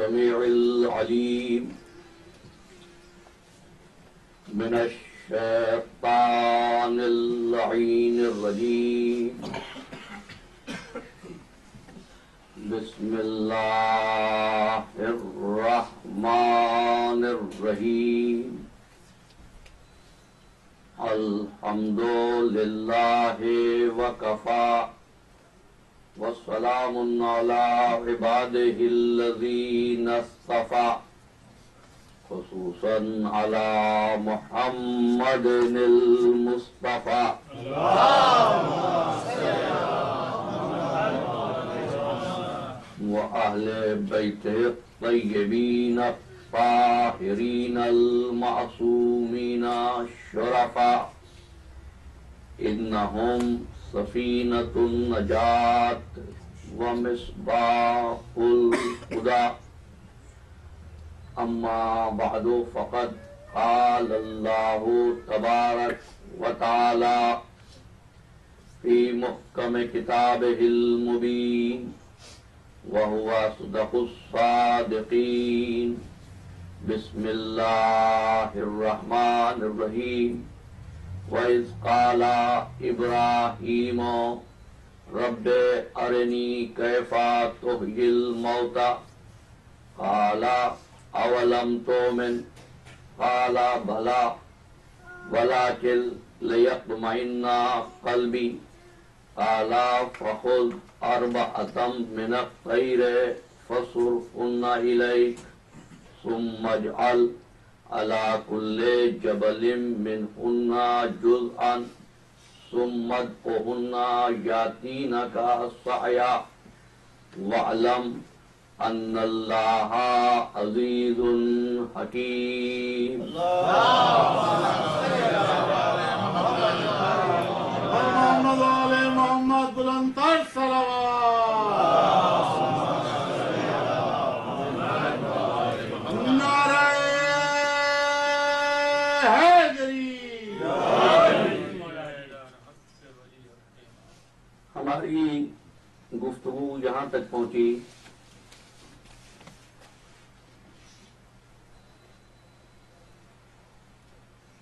السميع العليم من الشيطان اللعين الرجيم. بسم الله الرحمن الرحيم. الحمد لله وكفى وسلام على عباده الذين اصطفى خصوصا على محمد المصطفى وأهل بيته الطيبين الطاهرين المعصومين الشرفاء إنهم سفينة النجاة ومصباح الهدى. أما بعد فقد قال الله تبارك وتعالى في محكم كتابه المبين وهو أصدق الصادقين. بسم الله الرحمن الرحيم. وَإِذْ قَالَ إِبْرَاهِيمُ رَبِّ أَرِنِي كَيْفَ تُحْيِي الْمَوْتَى قَالَ أَوَلَمْ تُؤْمِنْ قَالَ بَلَى وَلَكِنْ لِيَطْمَئِنَّ قَلْبِي قَالَ فَخُذْ أَرْبَعَةً مِنَ الطَّيْرِ فَصُرْهُنَّ إِلَيْكَ ثُمَّ اجْعَلْ على كل جبل منهن جزءا ثم ادعهن يأتينك سعيا واعلم أن الله عزيز حكيم. محمد آل محمد بلندتر صلوات. نعرہ ہماری گفتگو یہاں تک پہنچی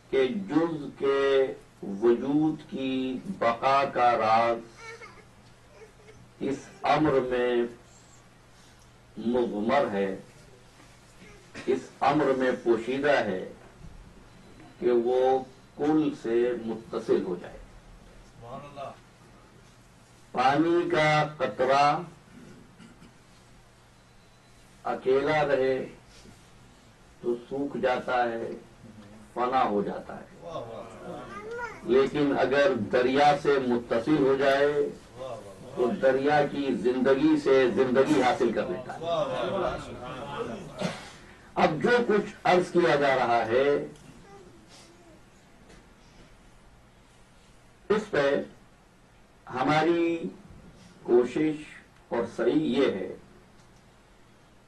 کہ جز کے وجود کی بقا کا راز اس امر میں مضمر ہے، اس امر میں پوشیدہ ہے کہ وہ کل سے متصل ہو جائے. پانی کا قطرہ اکیلا رہے تو سوکھ جاتا ہے، فنا ہو جاتا ہے، لیکن اگر دریا سے متصل ہو جائے تو دریا کی زندگی سے زندگی حاصل کر لیتا ہے. اب جو کچھ عرض کیا جا رہا ہے اس پہ ہماری کوشش اور صحیح یہ ہے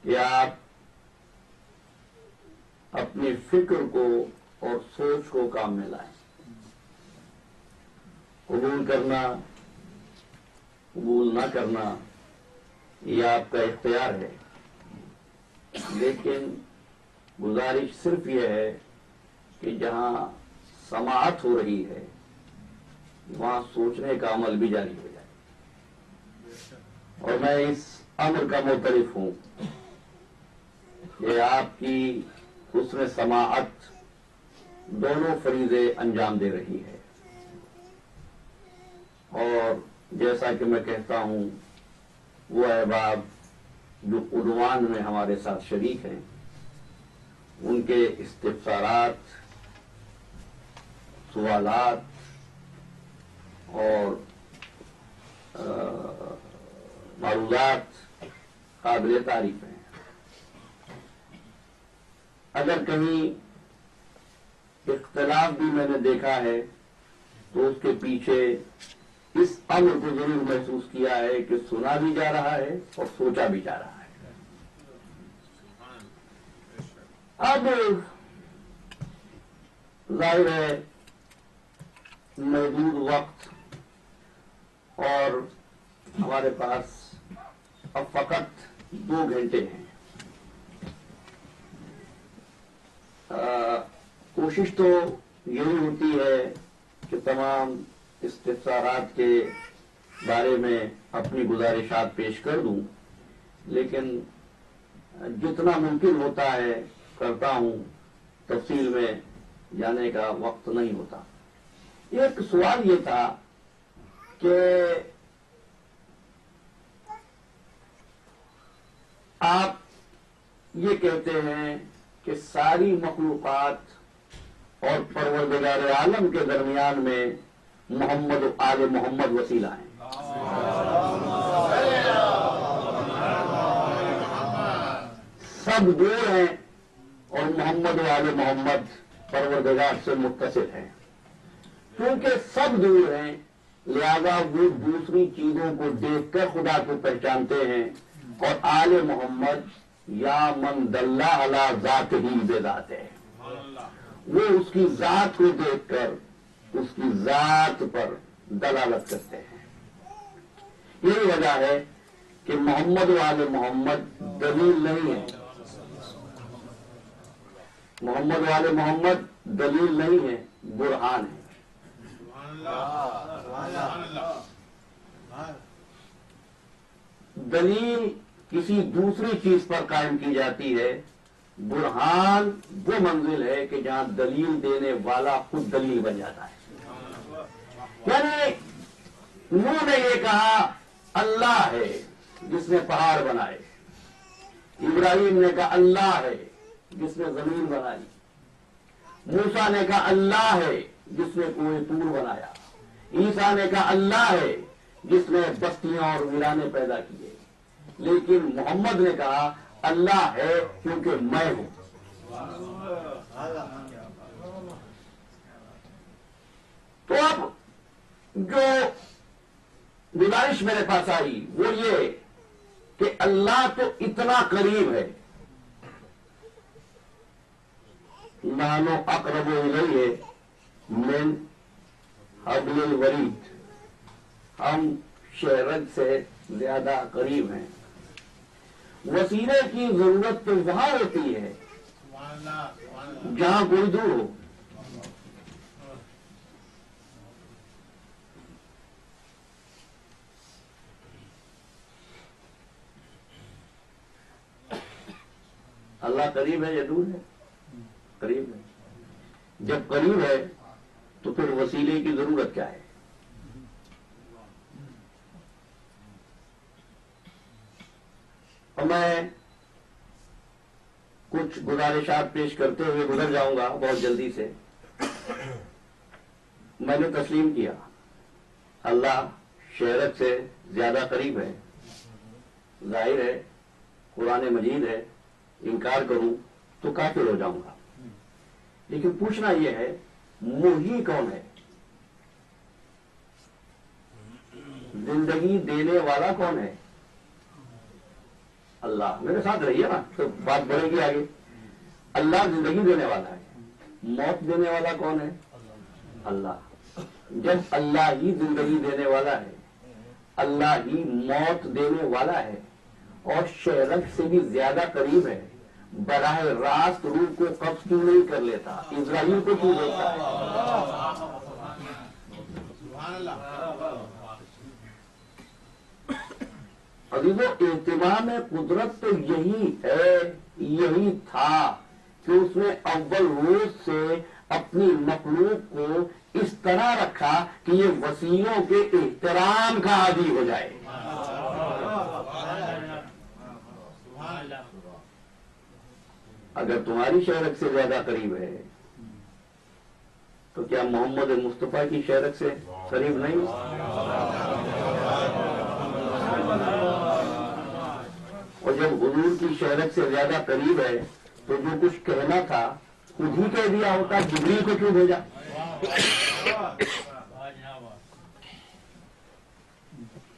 کہ آپ اپنی فکر کو اور سوچ کو کام میں لائیں. قبول کرنا قبول نہ کرنا یہ آپ کا اختیار ہے، لیکن گزارش صرف یہ ہے کہ جہاں سماعت ہو رہی ہے وہاں سوچنے کا عمل بھی جاری ہو جائے. اور میں اس امر کا معترف ہوں کہ آپ کی حسن سماعت دونوں فریضے انجام دے رہی ہے. اور جیسا کہ میں کہتا ہوں وہ احباب جو عنوان میں ہمارے ساتھ شریک ہیں ان کے استفسارات، سوالات اور معروضات قابل تعریف ہیں. اگر کہیں اختلاف بھی میں نے دیکھا ہے تو اس کے پیچھے اس امر کو ضرور محسوس کیا ہے کہ سنا بھی جا رہا ہے اور سوچا بھی جا رہا ہے. اب ظاہر ہے محدود وقت اور ہمارے پاس اب فقط 2 گھنٹے ہیں کوشش تو یہی ہوتی ہے کہ تمام استفسارات کے بارے میں اپنی گزارشات پیش کر دوں، لیکن جتنا ممکن ہوتا ہے کرتا ہوں، تفصیل میں جانے کا وقت نہیں ہوتا۔ ایک سوال یہ تھا کہ آپ یہ کہتے ہیں کہ ساری مخلوقات اور پروردگار عالم کے درمیان میں محمد و آل محمد وسیلہ ہیں۔ سب دور ہیں اور محمد و آل محمد پروردگار سے متصل ہیں۔ کیونکہ سب دور ہیں لہذا وہ دوسری چیزوں کو دیکھ کر خدا کو پہچانتے ہیں، اور آل محمد یا من دل علی ذات ہی بذات ہے، وہ اس کی ذات کو دیکھ کر اس کی ذات پر دلالت کرتے ہیں۔ یہی وجہ ہے کہ محمد و آل محمد دلیل نہیں ہے، محمد و آل محمد دلیل نہیں ہے، برہان ہے۔ دلیل کسی دوسری چیز پر قائم کی جاتی ہے، برہان وہ منزل ہے کہ جہاں دلیل دینے والا خود دلیل بن جاتا ہے۔ یعنی انہوں نے یہ کہا اللہ ہے جس نے پہاڑ بنائے، ابراہیم نے کہا اللہ ہے جس نے زمین بنائی، موسیٰ نے کہا اللہ ہے جس نے کوہ طور بنایا، عیسیٰ نے کہا اللہ ہے جس نے بستیاں اور ویرانے پیدا کیے، لیکن محمد نے کہا اللہ ہے کیونکہ میں ہوں۔ تو اب جو گزارش میرے پاس آئی وہ یہ کہ اللہ تو اتنا قریب ہے، نحن اقرب الیہ من حبل الورید، ہم شہرت سے زیادہ قریب ہیں۔ وسیلے کی ضرورت تو وہاں ہوتی ہے جہاں کوئی دور ہو۔ اللہ قریب ہے یا دور ہے؟ قریب ہے۔ جب قریب ہے تو پھر وسیلے کی ضرورت کیا ہے؟ اور میں کچھ گزارشات پیش کرتے ہوئے گزر جاؤں گا بہت جلدی سے۔ میں نے تسلیم کیا اللہ شہرت سے زیادہ قریب ہے، ظاہر ہے قرآن مجید ہے، انکار کروں تو کافر ہو جاؤں گا۔ لیکن پوچھنا یہ ہے محیی کون ہے؟ زندگی دینے والا کون ہے؟ اللہ۔ میرے ساتھ رہیے نا تو بات بڑھے گی آگے۔ اللہ زندگی دینے والا ہے، موت دینے والا کون ہے؟ اللہ۔ جب اللہ ہی زندگی دینے والا ہے، اللہ ہی موت دینے والا ہے، اور شہرت سے بھی زیادہ قریب ہے، براہ راست روح کو قبض کیوں نہیں کر لیتا؟ اسرائیل کو کیوں دیتا ہے؟ عزیزو، اہتمام قدرت تو یہی ہے، یہی تھا کہ اس نے اول روز سے اپنی مخلوق کو اس طرح رکھا کہ یہ وسیلوں کے احترام کا عادی ہو جائے۔ اگر تمہاری شہرت سے زیادہ قریب ہے تو کیا محمد مصطفیٰ کی شہرت سے قریب نہیں؟ اور جب حضور کی شہرت سے زیادہ قریب ہے تو جو کچھ کہنا تھا خود ہی کہہ دیا ہوتا، جبریل کو کیوں بھیجا؟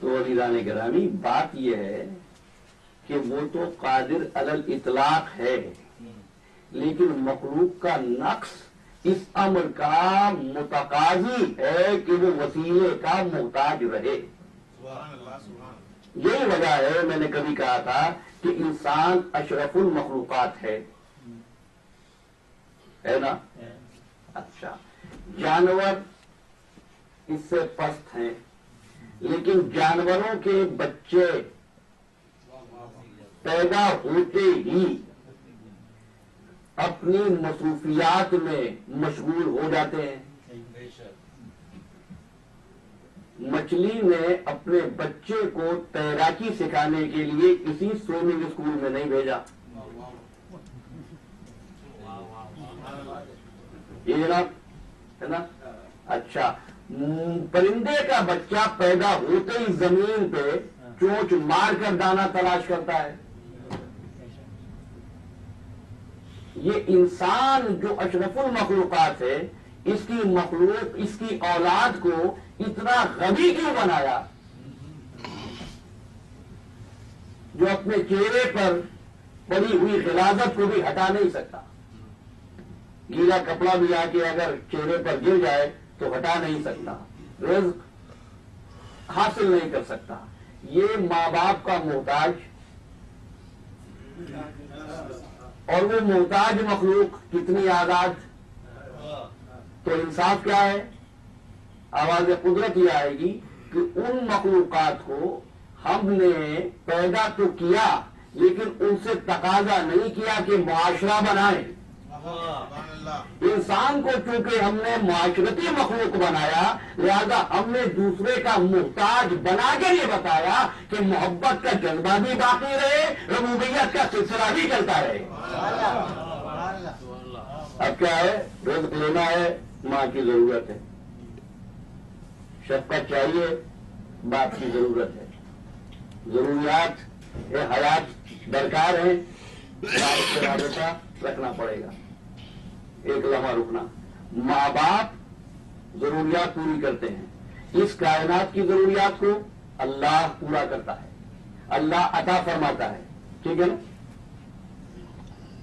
تو عزیزان گرامی، بات یہ ہے کہ وہ تو قادر علی الاطلاق ہے، لیکن مخلوق کا نقص اس امر کا متقاضی ہے کہ وہ وسیلے کا محتاج رہے۔ یہی وجہ ہے میں نے کبھی کہا تھا کہ انسان اشرف المخلوقات ہے، ہے نا؟ اچھا، جانور اس سے پست ہیں، لیکن جانوروں کے بچے پیدا ہوتے ہی اپنی مصروفیات میں مشغول ہو جاتے ہیں۔ مچھلی نے اپنے بچے کو تیراکی سکھانے کے لیے کسی سوئمنگ اسکول میں نہیں بھیجا، یہ جناب ہے نا؟ اچھا، پرندے کا بچہ پیدا ہوتے ہی زمین پہ چونچ مار کر دانا تلاش کرتا ہے۔ یہ انسان جو اشرف المخلوقات ہے، اس کی اولاد کو اتنا غبی کیوں بنایا جو اپنے چہرے پر پڑی ہوئی غلاظت کو بھی ہٹا نہیں سکتا؟ گیلا کپڑا بھی آ کے اگر چہرے پر گر جائے تو ہٹا نہیں سکتا، رزق حاصل نہیں کر سکتا۔ یہ ماں باپ کا محتاج، اور وہ محتاج مخلوق کتنی آزاد، تو انصاف کیا ہے؟ آواز قدرت یہ آئے گی کہ ان مخلوقات کو ہم نے پیدا تو کیا، لیکن ان سے تقاضا نہیں کیا کہ معاشرہ بنائیں۔ انسان کو چونکہ ہم نے معاشرتی مخلوق بنایا، لہذا ہم نے دوسرے کا محتاج بنا کر یہ بتایا کہ محبت کا جذبہ بھی باقی رہے، ربوبیت کا سلسلہ بھی چلتا رہے۔ اب کیا ہے؟ رزق لینا ہے، ماں کی ضرورت ہے، شفقت چاہیے، باپ کی ضرورت ہے، ضروریات حیات درکار ہیں، باپ سے رابطہ رکھنا پڑے گا، ایک لمحہ رکنا۔ ماں باپ ضروریات پوری کرتے ہیں، اس کائنات کی ضروریات کو اللہ پورا کرتا ہے، اللہ عطا فرماتا ہے، ٹھیک ہے نا؟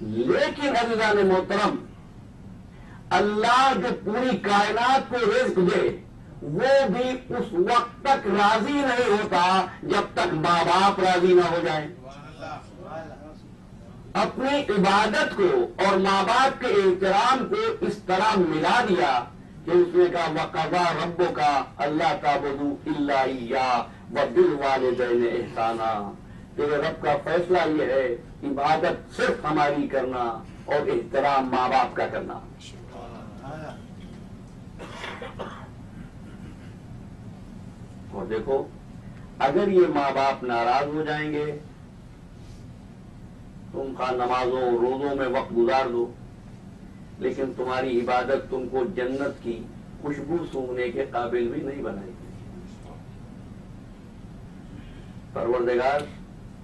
لیکن عزیزان محترم، اللہ جو پوری کائنات کو رزق دے، وہ بھی اس وقت تک راضی نہیں ہوتا جب تک ماں باپ راضی نہ ہو جائیں۔ اپنی عبادت کو اور ماں باپ کے احترام کو اس طرح ملا دیا کہ اس نے کہا وَقَضَىٰ رَبُّكَ أَلَّا تَعْبُدُوا إِلَّا إِيَّاهُ وَبِالْوَالِدَيْنِ إِحْسَانًا، تیرے رب کا فیصلہ یہ ہے عبادت صرف ہماری کرنا اور احترام ماں باپ کا کرنا۔ اور دیکھو، اگر یہ ماں باپ ناراض ہو جائیں گے، تم خواہ نمازوں روزوں میں وقت گزار دو، لیکن تمہاری عبادت تم کو جنت کی خوشبو سونگھنے کے قابل بھی نہیں بنائے گی۔ پروردگار،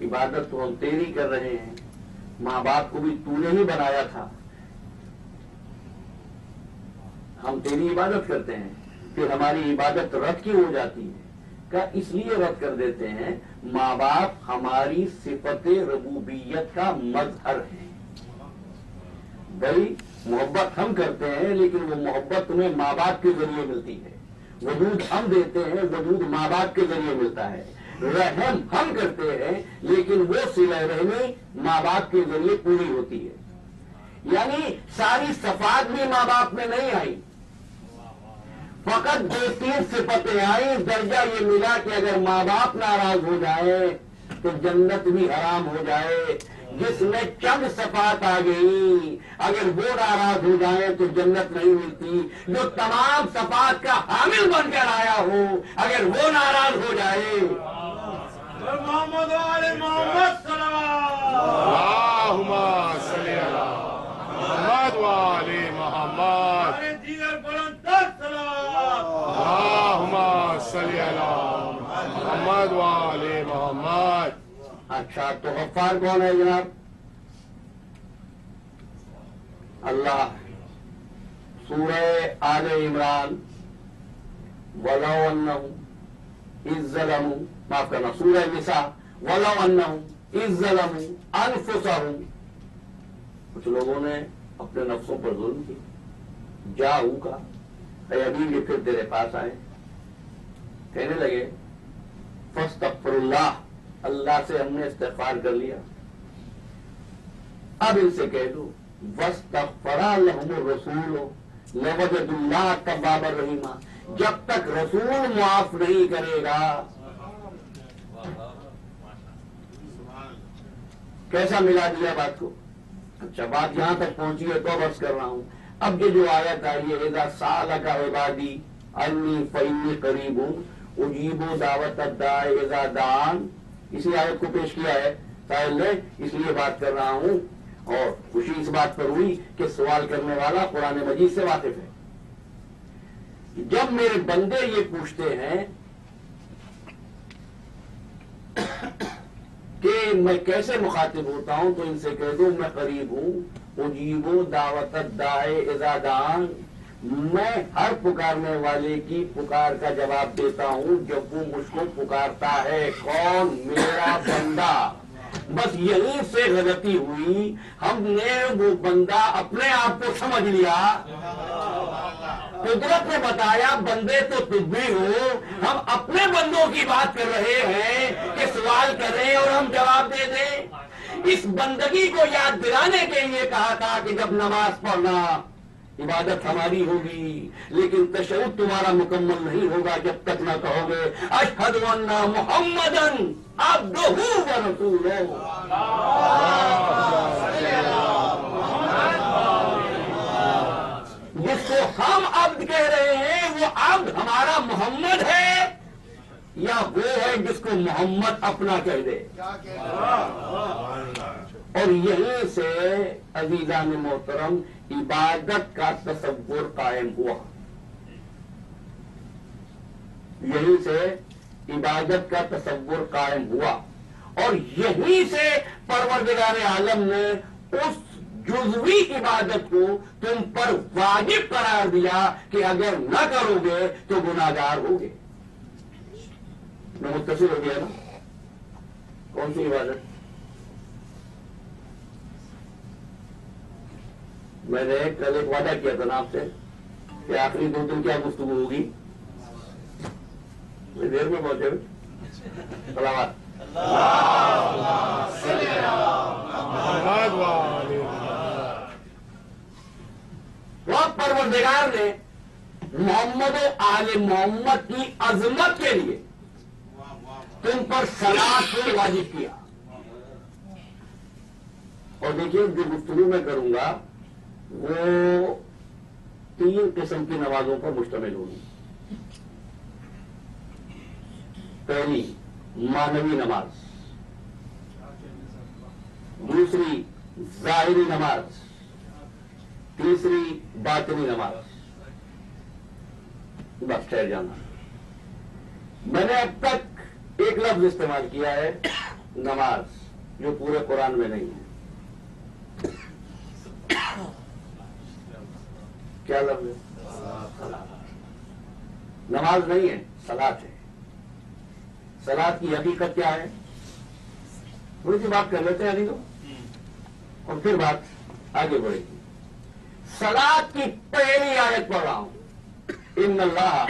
عبادت تو ہم تیری کر رہے ہیں، ماں باپ کو بھی تو نے ہی بنایا تھا، ہم تیری عبادت کرتے ہیں، پھر ہماری عبادت رد کیوں ہو جاتی ہے؟ کیا اس لیے رد کر دیتے ہیں، ماں باپ ہماری صفت ربوبیت کا مظہر ہے۔ بھائی محبت ہم کرتے ہیں، لیکن وہ محبت تمہیں ماں باپ کے ذریعے ملتی ہے، وجود ہم دیتے ہیں، وجود ماں باپ کے ذریعے ملتا ہے، رحم ہم کرتے ہیں، لیکن وہ صلہ رحمی ماں باپ کے ذریعے پوری ہوتی ہے۔ یعنی ساری صفات بھی ماں باپ میں نہیں آئی، فقط دو تین صفتیں آئیں، درجہ یہ ملا کہ اگر ماں باپ ناراض ہو جائے تو جنت بھی حرام ہو جائے۔ جس میں چند صفات آ گئی، اگر وہ ناراض ہو جائے تو جنت نہیں ملتی۔ جو تمام صفات کا حامل بن کر آیا ہو، اگر وہ ناراض ہو جائے، محمد علی محمد صلی اللہم صلی علی محمد وآل محمد، اللہم صلی علی محمد وآل محمد۔ اچھا تو غفار کون ہے جناب؟ اللہ۔ سورہ آل عمران، وَلَوْ أَنَّهُمْ إِذ ظَّلَمُوا، معاف کرنا، سورہ نساء، وَلَوْ أَنَّهُمْ إِذ ظَّلَمُوا أَنفُسَهُمْ، کچھ لوگوں نے اپنے نفسوں پر ظلم کی، جاؤ کا اے ابھی یہ پھر تیرے پاس آئے، کہنے لگے فاستغفر اللہ، اللہ سے ہم نے استغفار کر لیا، اب ان سے کہہ دو وَاسْتَغْفَرَ لَهُمُ الرَّسُولُ لَوَجَدُوا اللَّهَ تَوَّابًا رَحِيمًا، جب تک رسول معاف نہیں کرے گا. کیسا ملا دیا بات کو؟ اچھا بات یہاں تک پہنچی ہے تو بس کر رہا ہوں. اب یہ جو آیت آئی ہے اذا سالک عبادی انی فانی قریب اجیب دعوت الداع اذا دعان، اسی آیت کو پیش کیا ہے سائل نے، اس لیے بات کر رہا ہوں. اور خوشی اس بات پر ہوئی کہ سوال کرنے والا قرآن مجید سے واقف ہے. جب میرے بندے یہ پوچھتے ہیں کہ میں کیسے مخاطب ہوتا ہوں تو ان سے کہہ دوں میں قریب ہوں، اجیب دعوت الداع اذا دعان، میں ہر پکارنے والے کی پکار کا جواب دیتا ہوں جب وہ مجھ کو پکارتا ہے. کون؟ میرا بندہ. بس یہیں سے غلطی ہوئی، ہم نے وہ بندہ اپنے آپ کو سمجھ لیا. قدرت نے بتایا بندے تو تم بھی ہو، ہم اپنے بندوں کی بات کر رہے ہیں کہ سوال کریں اور ہم جواب دے دیں. اس بندگی کو یاد دلانے کے لیے کہا تھا کہ جب نماز پڑھنا عبادت ہماری ہوگی، لیکن تشہد تمہارا مکمل نہیں ہوگا جب تک نہ کہو گے اشہد ان محمدن عبدہ و رسولہ. جس کو ہم عبد کہہ رہے ہیں وہ عبد ہمارا محمد ہے یا وہ ہے جس کو محمد اپنا کہہ دے. اور یہیں سے عزیزان محترم عبادت کا تصور قائم ہوا. یہیں سے عبادت کا تصور قائم ہوا اور یہیں سے پروردگار عالم نے اس جزوی عبادت کو تم پر واجب قرار دیا کہ اگر نہ کرو گے تو گناہگار ہوگے. میں متصل ہو گیا نا؟ کون سی عبادت؟ میں نے کل ایک وعدہ کیا تھا نا آپ سے کہ آخری 2 دن کیا گفتگو ہوگی. دیر میں پہنچے صلوات. وقت پروردگار نے محمد و آل محمد کی عظمت کے لیے تم پر صلاۃ کو واجب کیا. اور دیکھیے جو گفتگو میں کروں گا وہ 3 قسم کی نمازوں پر مشتمل ہوگی. پہلی معنوی نماز، دوسری ظاہری نماز، تیسری باطنی نماز. بس ٹھہر جانا. میں نے اب تک ایک لفظ استعمال کیا ہے نماز، جو پورے قرآن میں نہیں ہے. کیا لفظ ہے؟ نماز نہیں ہے، صلاۃ ہے. صلاۃ کی حقیقت کیا ہے؟ تھوڑی سی بات کر لیتے ہیں علی تو، اور پھر بات آگے بڑھے گی. صلاۃ کی پہلی آیت پڑھ رہا ہوں. ان اللہ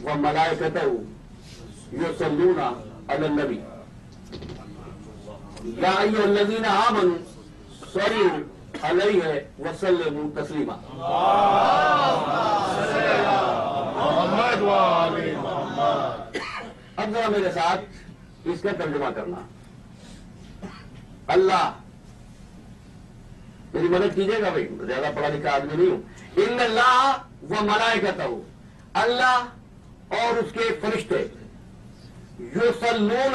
و ملائکتہ یصلون علی النبی یا ایھا الذین آمنوا صلوا علیہ وسلموا تسلیما. محمد وآل محمد. اب ذرا میرے ساتھ اس کا ترجمہ کرنا. اللہ، میری مدد کیجیے گا بھائی، زیادہ پڑھا لکھا آدمی نہیں ہوں. ان اللہ و ملائکتہ، اللہ اور اس کے فرشتے، یصلون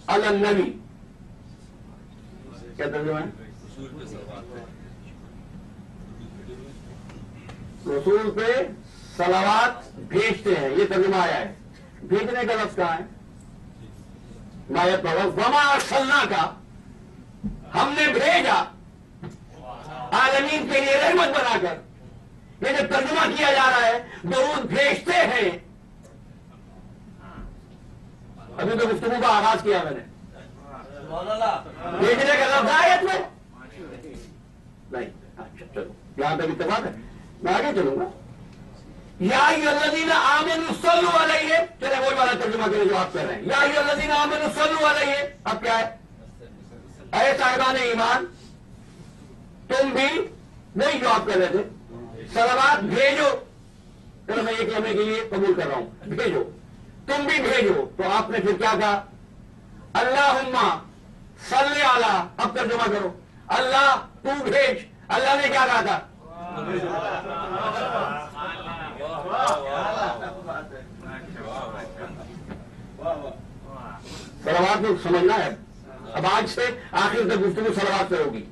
علی النبی، کیا ترجمہ ہے؟ رسول پہ صلوات بھیجتے ہیں، یہ ترجمہ آیا ہے. بھیجنے کا لفظ کہاں ہے؟ مایت پڑھو وما ارسلنا کا، ہم نے بھیجا عالمین کے لیے رحمت بنا کر. یہ جو ترجمہ کیا جا رہا ہے درود بھیجتے ہیں. ابھی تو گفتگو کا آغاز کیا میں نے. بھیجنے کا لفظ آیت میں نہیں. اچھا چلو یہاں تک اتفاق ہے، میں آگے چلوں گا. یا ایھا الذین آمنوا صلوا علیہ، چلے وہی والا ترجمہ کریں جو آپ کہہ رہے ہیں. یا ایھا الذین آمنوا صلوا علیہ، اب کیا ہے؟ اے صاحبان ایمان، تم بھی نہیں جو آپ کہہ رہے تھے صلوات بھیجو، چلو میں ایک لمحے کے لیے قبول کر رہا ہوں بھیجو، تم بھی بھیجو، تو آپ نے پھر کیا کہا؟ اللہم صلی علی، اب ترجمہ کرو، اللہ تو بھیج، اللہ نے کیا کہا تھا؟ صلوات کو سمجھنا ہے، اب آج سے آخر تک گفتگو صلوات سے ہوگی۔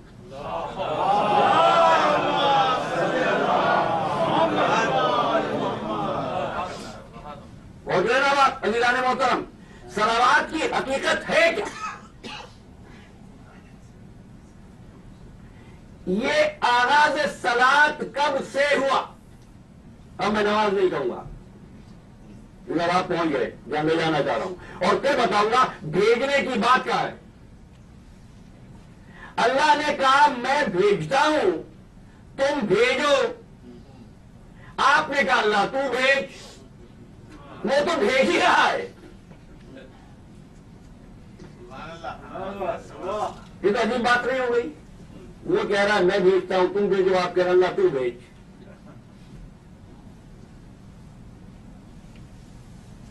اور بات عزیزان محترم، صلوات کی حقیقت ہے کیا؟ یہ آغاز صلات کب سے ہوا؟ اب میں نماز نہیں کہوں گا، آپ پہنچ گئے جہاں میں جانا چاہ رہا ہوں، اور پھر بتاؤں گا بھیجنے کی بات کیا ہے۔ اللہ نے کہا میں بھیجتا ہوں، تم بھیجو، آپ نے کہا اللہ تو بھیج، وہ تو بھیج ہی رہا ہے۔ یہ تو عجیب بات نہیں ہو گئی؟ وہ کہہ رہا ہے میں بھیجتا ہوں، تم بھیجو، آپ کہہ رہے اللہ تو بھیج۔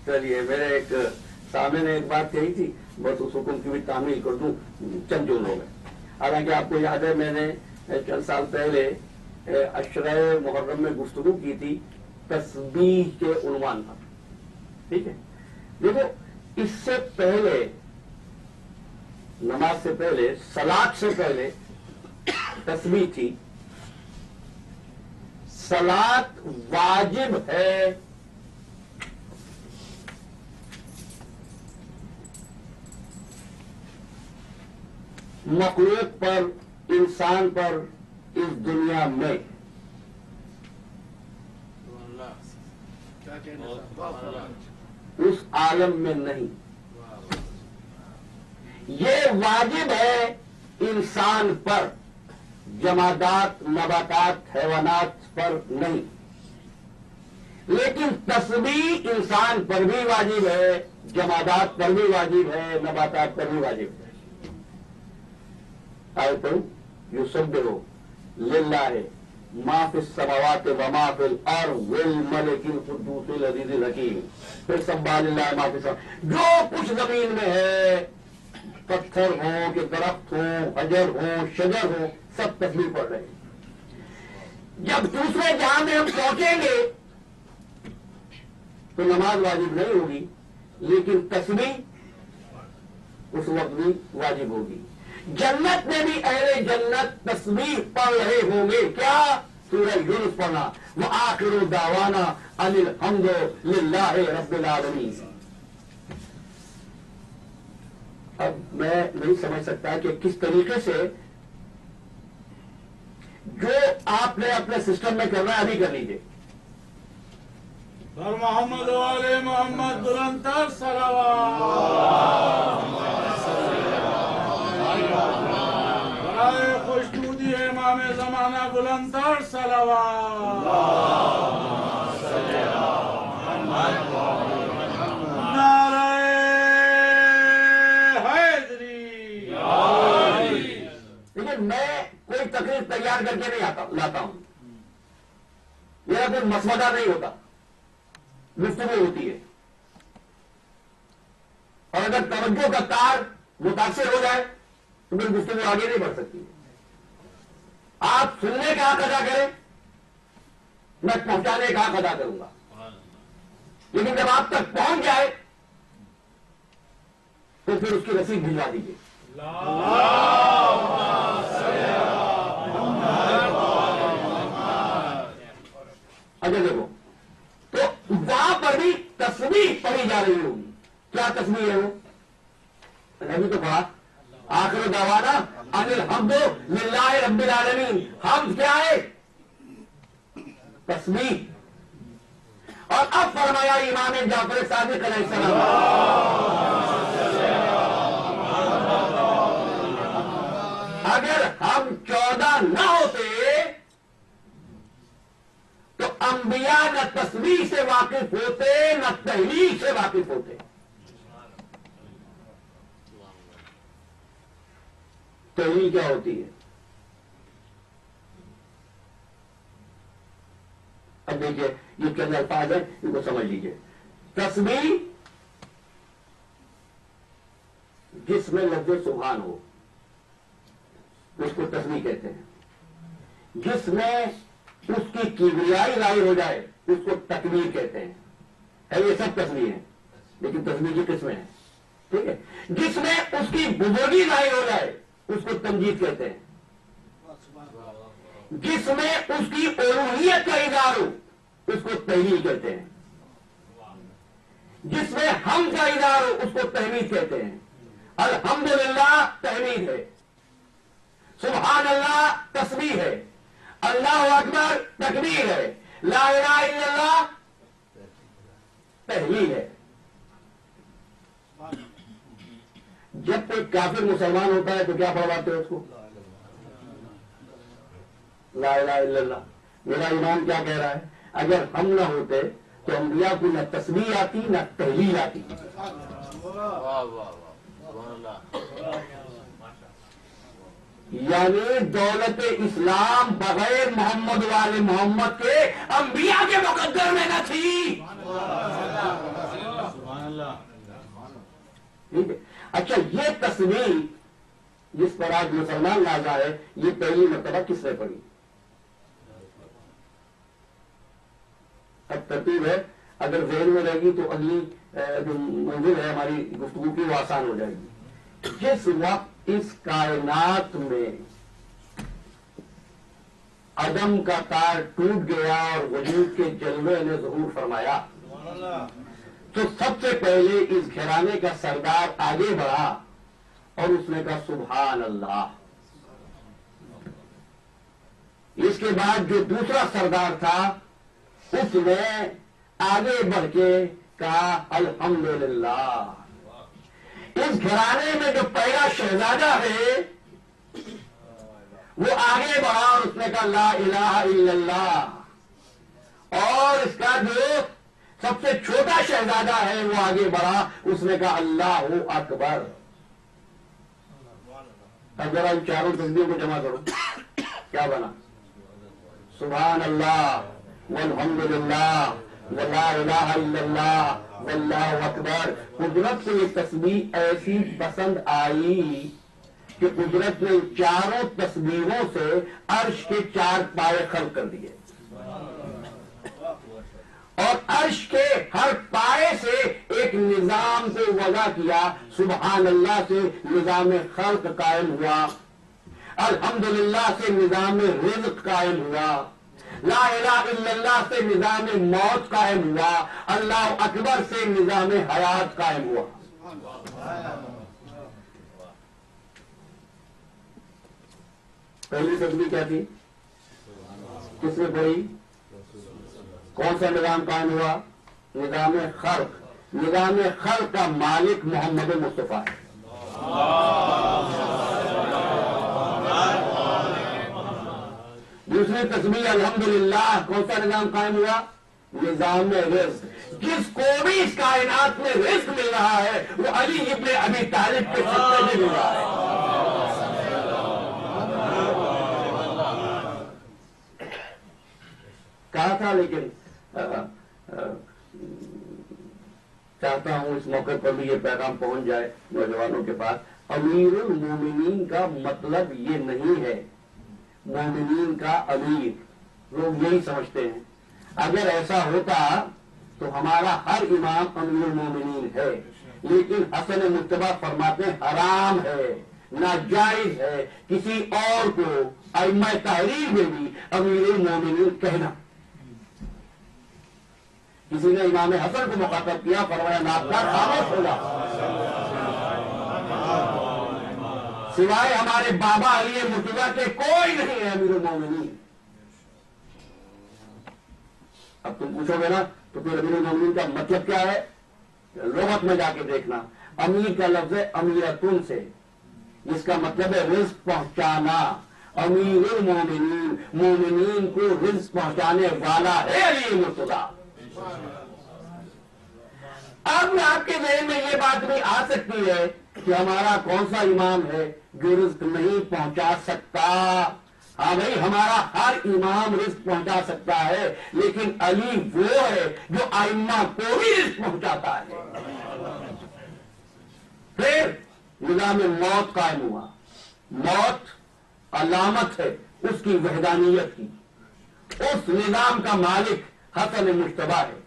چلیے، میرے ایک سامنے نے ایک بات کہی تھی، بس اس حکم کی بھی تعمیل کر دوں، چند جملوں میں۔ حالانکہ آپ کو یاد ہے میں نے چند سال پہلے عشرہ محرم میں گفتگو کی تھی تسبیح کے عنوان پر، ٹھیک ہے؟ دیکھو، اس سے پہلے، نماز سے پہلے، صلات سے پہلے تسبیح تھی۔ صلات واجب ہے، مخلوق پر، انسان پر، اس دنیا میں۔ اس عالم میں نہیں۔ یہ واجب ہے انسان پر، جمادات، نباتات، حیوانات پر نہیں۔ لیکن تسبیح انسان پر بھی واجب ہے، جمادات پر بھی واجب ہے، نباتات پر بھی واجب ہے۔ آئے تو یسبح للہ ما فی السماوات وما فی الارض والملک القدوس العزیز الحکیم، پھر سبح للہ ما فی السماوات، جو کچھ زمین میں ہے، پتھر ہوں کہ درخت ہوں، حجر ہوں، شجر ہوں، سب تسبیح پڑھ رہے ہیں۔ جب دوسرے جہاں میں ہم پہنچیں گے تو نماز واجب نہیں ہوگی، لیکن تسبیح اس وقت بھی واجب ہوگی۔ جنت میں بھی اہل جنت تسبیح پڑھ رہے ہوں گے، کیا؟ سورہ یونس پڑھنا، وآخر دعوانا ان الحمد للہ رب العالمین۔ اب میں نہیں سمجھ سکتا کہ کس طریقے سے جو آپ نے اپنے سسٹم میں کرنا ہے ابھی کر لیجیے۔ بر محمد و آل محمد بلندتر صلوات، برائے خوشنودی امام زمانہ بلندتر صلوات، نعرہ حیدری۔ لیکن میں کوئی تقریر تیار کر کے نہیں لاتا ہوں، میرا کوئی مسودہ نہیں ہوتا، گفتگو ہوتی ہے، اور اگر توجہ کا تار متاثر ہو جائے تو پھر گفتگو آگے نہیں بڑھ سکتی۔ آپ سننے کا حق ادا کریں، میں پہنچانے کا حق ادا کروں گا، لیکن جب آپ تک پہنچ جائے تو پھر اس کی رسید بھجوا دیجیے۔ اچھا دیکھو، تو وہاں پر بھی تسبیح پڑھی جا رہی ہوگی۔ کیا تسبیح ہے وہ؟ نبی تو کہا آخر دعوانا ان الحمد للہ رب العالمین، حمد کیا ہے؟ تسبیح۔ اور اب فرمایا امام جعفر صادق علیہ السلام، اگر ہم 14 نہ ہوتے تو انبیاء نہ تسبیح سے واقف ہوتے، نہ تحلیل سے واقف ہوتے۔ تحلیل کیا ہوتی ہے؟ اب دیکھیے یہ چند الفاظ ہیں، ان کو سمجھ لیجیے. تسبیح جس میں لفظ سبحان ہو اس کو تسبیح کہتے ہیں. جس میں اس کی کبریائی ظاہر ہو جائے اس کو تکبیر کہتے ہیں. یہ سب تسبیح ہیں لیکن تسبیح کی قسمیں ہیں. ٹھیک ہے. جس میں اس کی بزرگی ظاہر ہو جائے اس کو تمجید کہتے ہیں. جس میں اس کی الوہیت کا اظہار ہو اس کو تحلیل کہتے ہیں. جس میں حمد کا اظہار ہو اس کو تحمید کہتے ہیں. الحمدللہ تحمید ہے، سبحان اللہ تسبیح ہے، اللہ اکبر تکبیر ہے، لا الہ الا اللہ تحلیل ہے. جب کوئی کافر مسلمان ہوتا ہے تو کیا پڑھواتے ہیں اس کو؟ لا الہ الا اللہ. میرا ایمان کیا کہہ رہا ہے؟ اگر ہم نہ ہوتے تو انبیاء کو نہ تسبیح آتی نہ تحلیل آتی. یعنی دولت اسلام بغیر محمد والے محمد کے انبیاء کے مقدر میں نہ تھی. ٹھیک ہے. اچھا یہ تسبیح جس پر آج مسلمان نازا ہے یہ پہلی مرتبہ کس نے پڑھی؟ اب ترتیب ہے، اگر ذہن میں رہے گی تو اگلی جو منزل ہے ہماری گفتگو کی وہ آسان ہو جائے گی. جس وقت اس کائنات میں عدم کا تار ٹوٹ گیا اور وجود کے جلوے نے ظہور فرمایا تو سب سے پہلے اس گھرانے کا سردار آگے بڑھا اور اس نے کہا سبحان اللہ. اس کے بعد جو دوسرا سردار تھا اس نے آگے بڑھ کے کہا الحمدللہ. اس گھرانے میں جو پہلا شہزادہ ہے وہ آگے بڑھا اور اس نے کہا لا الہ الا اللہ. اور اس کا جو سب سے چھوٹا شہزادہ ہے وہ آگے بڑھا، اس نے کہا اللہ اکبر. اب ذرا ان چاروں تسبیحوں کو جمع کرو، کیا بنا؟ سبحان اللہ والحمدللہ ولا الہ الا اللہ واللہ اکبر. قدرت کو یہ تسبیح ایسی پسند آئی کہ قدرت نے چاروں تسبیحوں سے عرش کے 4 پائے خلق کر دیے اور عرش کے ہر پائے سے ایک نظام کو وضع کیا. سبحان اللہ سے نظام خلق قائم ہوا، الحمدللہ سے نظام رزق قائم ہوا، لا الہ الا اللہ سے نظام موت قائم ہوا، اللہ اکبر سے نظام حیات قائم ہوا. پہلی تسبیح کیا تھی؟ کس نے پڑھی؟ کون سا نظام قائم ہوا؟ نظام خلق. نظام خلق کا مالک محمد مصطفیٰ ہے. دوسری تسبیح الحمدللہ. کون سا نظام قائم ہوا؟ نظام رزق. جس کو بھی اس کائنات میں رزق مل رہا ہے وہ علی ابن ابی طالب کے صدقے میں مل رہا ہے. کہا تھا لیکن چاہتا ہوں اس موقع پر بھی یہ پیغام پہنچ جائے نوجوانوں کے پاس. امیر المومنین کا مطلب یہ نہیں ہے مومنین کا امیر. لوگ یہی سمجھتے ہیں. اگر ایسا ہوتا تو ہمارا ہر امام امیر المومنین ہے، لیکن حسن مجتبیٰ فرماتے ہیں حرام ہے، ناجائز ہے کسی اور کو ائمہ تحریر میں بھی امیر المومنین کہنا. کسی نے امام حسن کو مخاطب کیا، فرمایا ناپتا خاموش ہوگا، سوائے ہمارے بابا علی مرتضیٰ کے کوئی نہیں ہے امیر المومنین. اب تم پوچھو گے نا تو پھر امیر المومنین کا مطلب کیا ہے؟ لغت میں جا کے دیکھنا. امیر کا لفظ ہے امیرتن سے، جس کا مطلب ہے رزق پہنچانا. امیر المومنین مومنین کو رزق پہنچانے والا ہے علی مرتضیٰ. اب آپ کے ذہن میں یہ بات بھی آ سکتی ہے کہ ہمارا کون سا امام ہے جو رزق نہیں پہنچا سکتا. ہاں بھائی ہمارا ہر امام رزق پہنچا سکتا ہے، لیکن علی وہ ہے جو ائمہ کو بھی رزق پہنچاتا ہے۔ پھر نظام موت قائم ہوا۔ موت علامت ہے اس کی وحدانیت کی، اس نظام کا مالک حسن مجتبیٰ ہے۔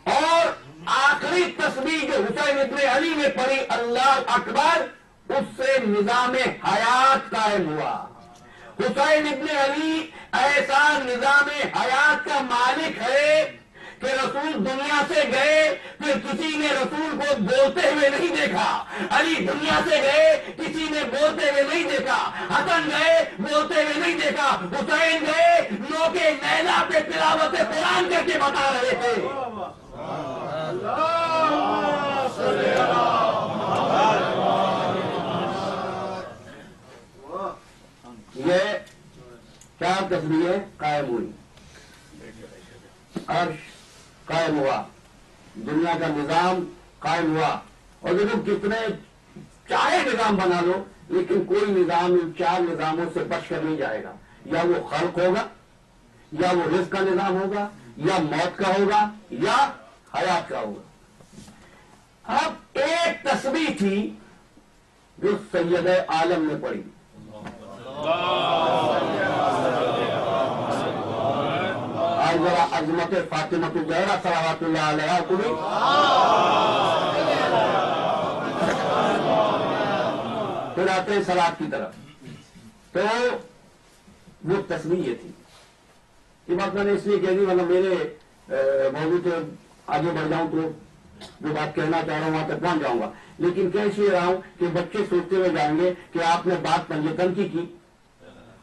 اور آخری تسبیح جو حسین ابن علی نے پڑھی اللہ اکبر، اس سے نظام حیات قائم ہوا۔ حسین ابن علی ایسا نظام حیات کا مالک ہے کہ رسول دنیا سے گئے، پھر کسی نے رسول کو بولتے ہوئے نہیں دیکھا۔ علی دنیا سے گئے، کسی نے بولتے ہوئے نہیں دیکھا۔ حسن گئے، بولتے ہوئے نہیں دیکھا۔ حسین گئے، نوکے لیلا پہ تلاوت قرآن کر کے بتا رہے تھے۔ یہ کیا تصویر قائم ہوئی، عرش قائم ہوا، دنیا کا نظام قائم ہوا۔ اور دیکھو کتنے چاہے نظام بنا لو، لیکن کوئی نظام ان چار نظاموں سے بچ کر نہیں جائے گا۔ یا وہ خلق ہوگا، یا وہ رزق کا نظام ہوگا، یا موت کا ہوگا، یا حیات کا ہوگا۔ اب ایک تسبیح تھی جو سید عالم نے پڑھی، آج ذرا عظمت فاطمۃ الزہرا صلوات اللہ علیہا کو بھی پھر آتے ہیں صلاۃ کی طرف۔ تو وہ تسبیح یہ تھی۔ یہ بات میں نے اس لیے کہہ دی، ورنہ میرے موضوع سے آگے بڑھ جاؤں تو جو بات کہنا چاہ رہا ہوں وہاں تک پہنچ جاؤں گا، لیکن کہہ اس لیے رہا ہوں کہ بچے سوچتے ہوئے جائیں گے کہ آپ نے بات پنجتن کی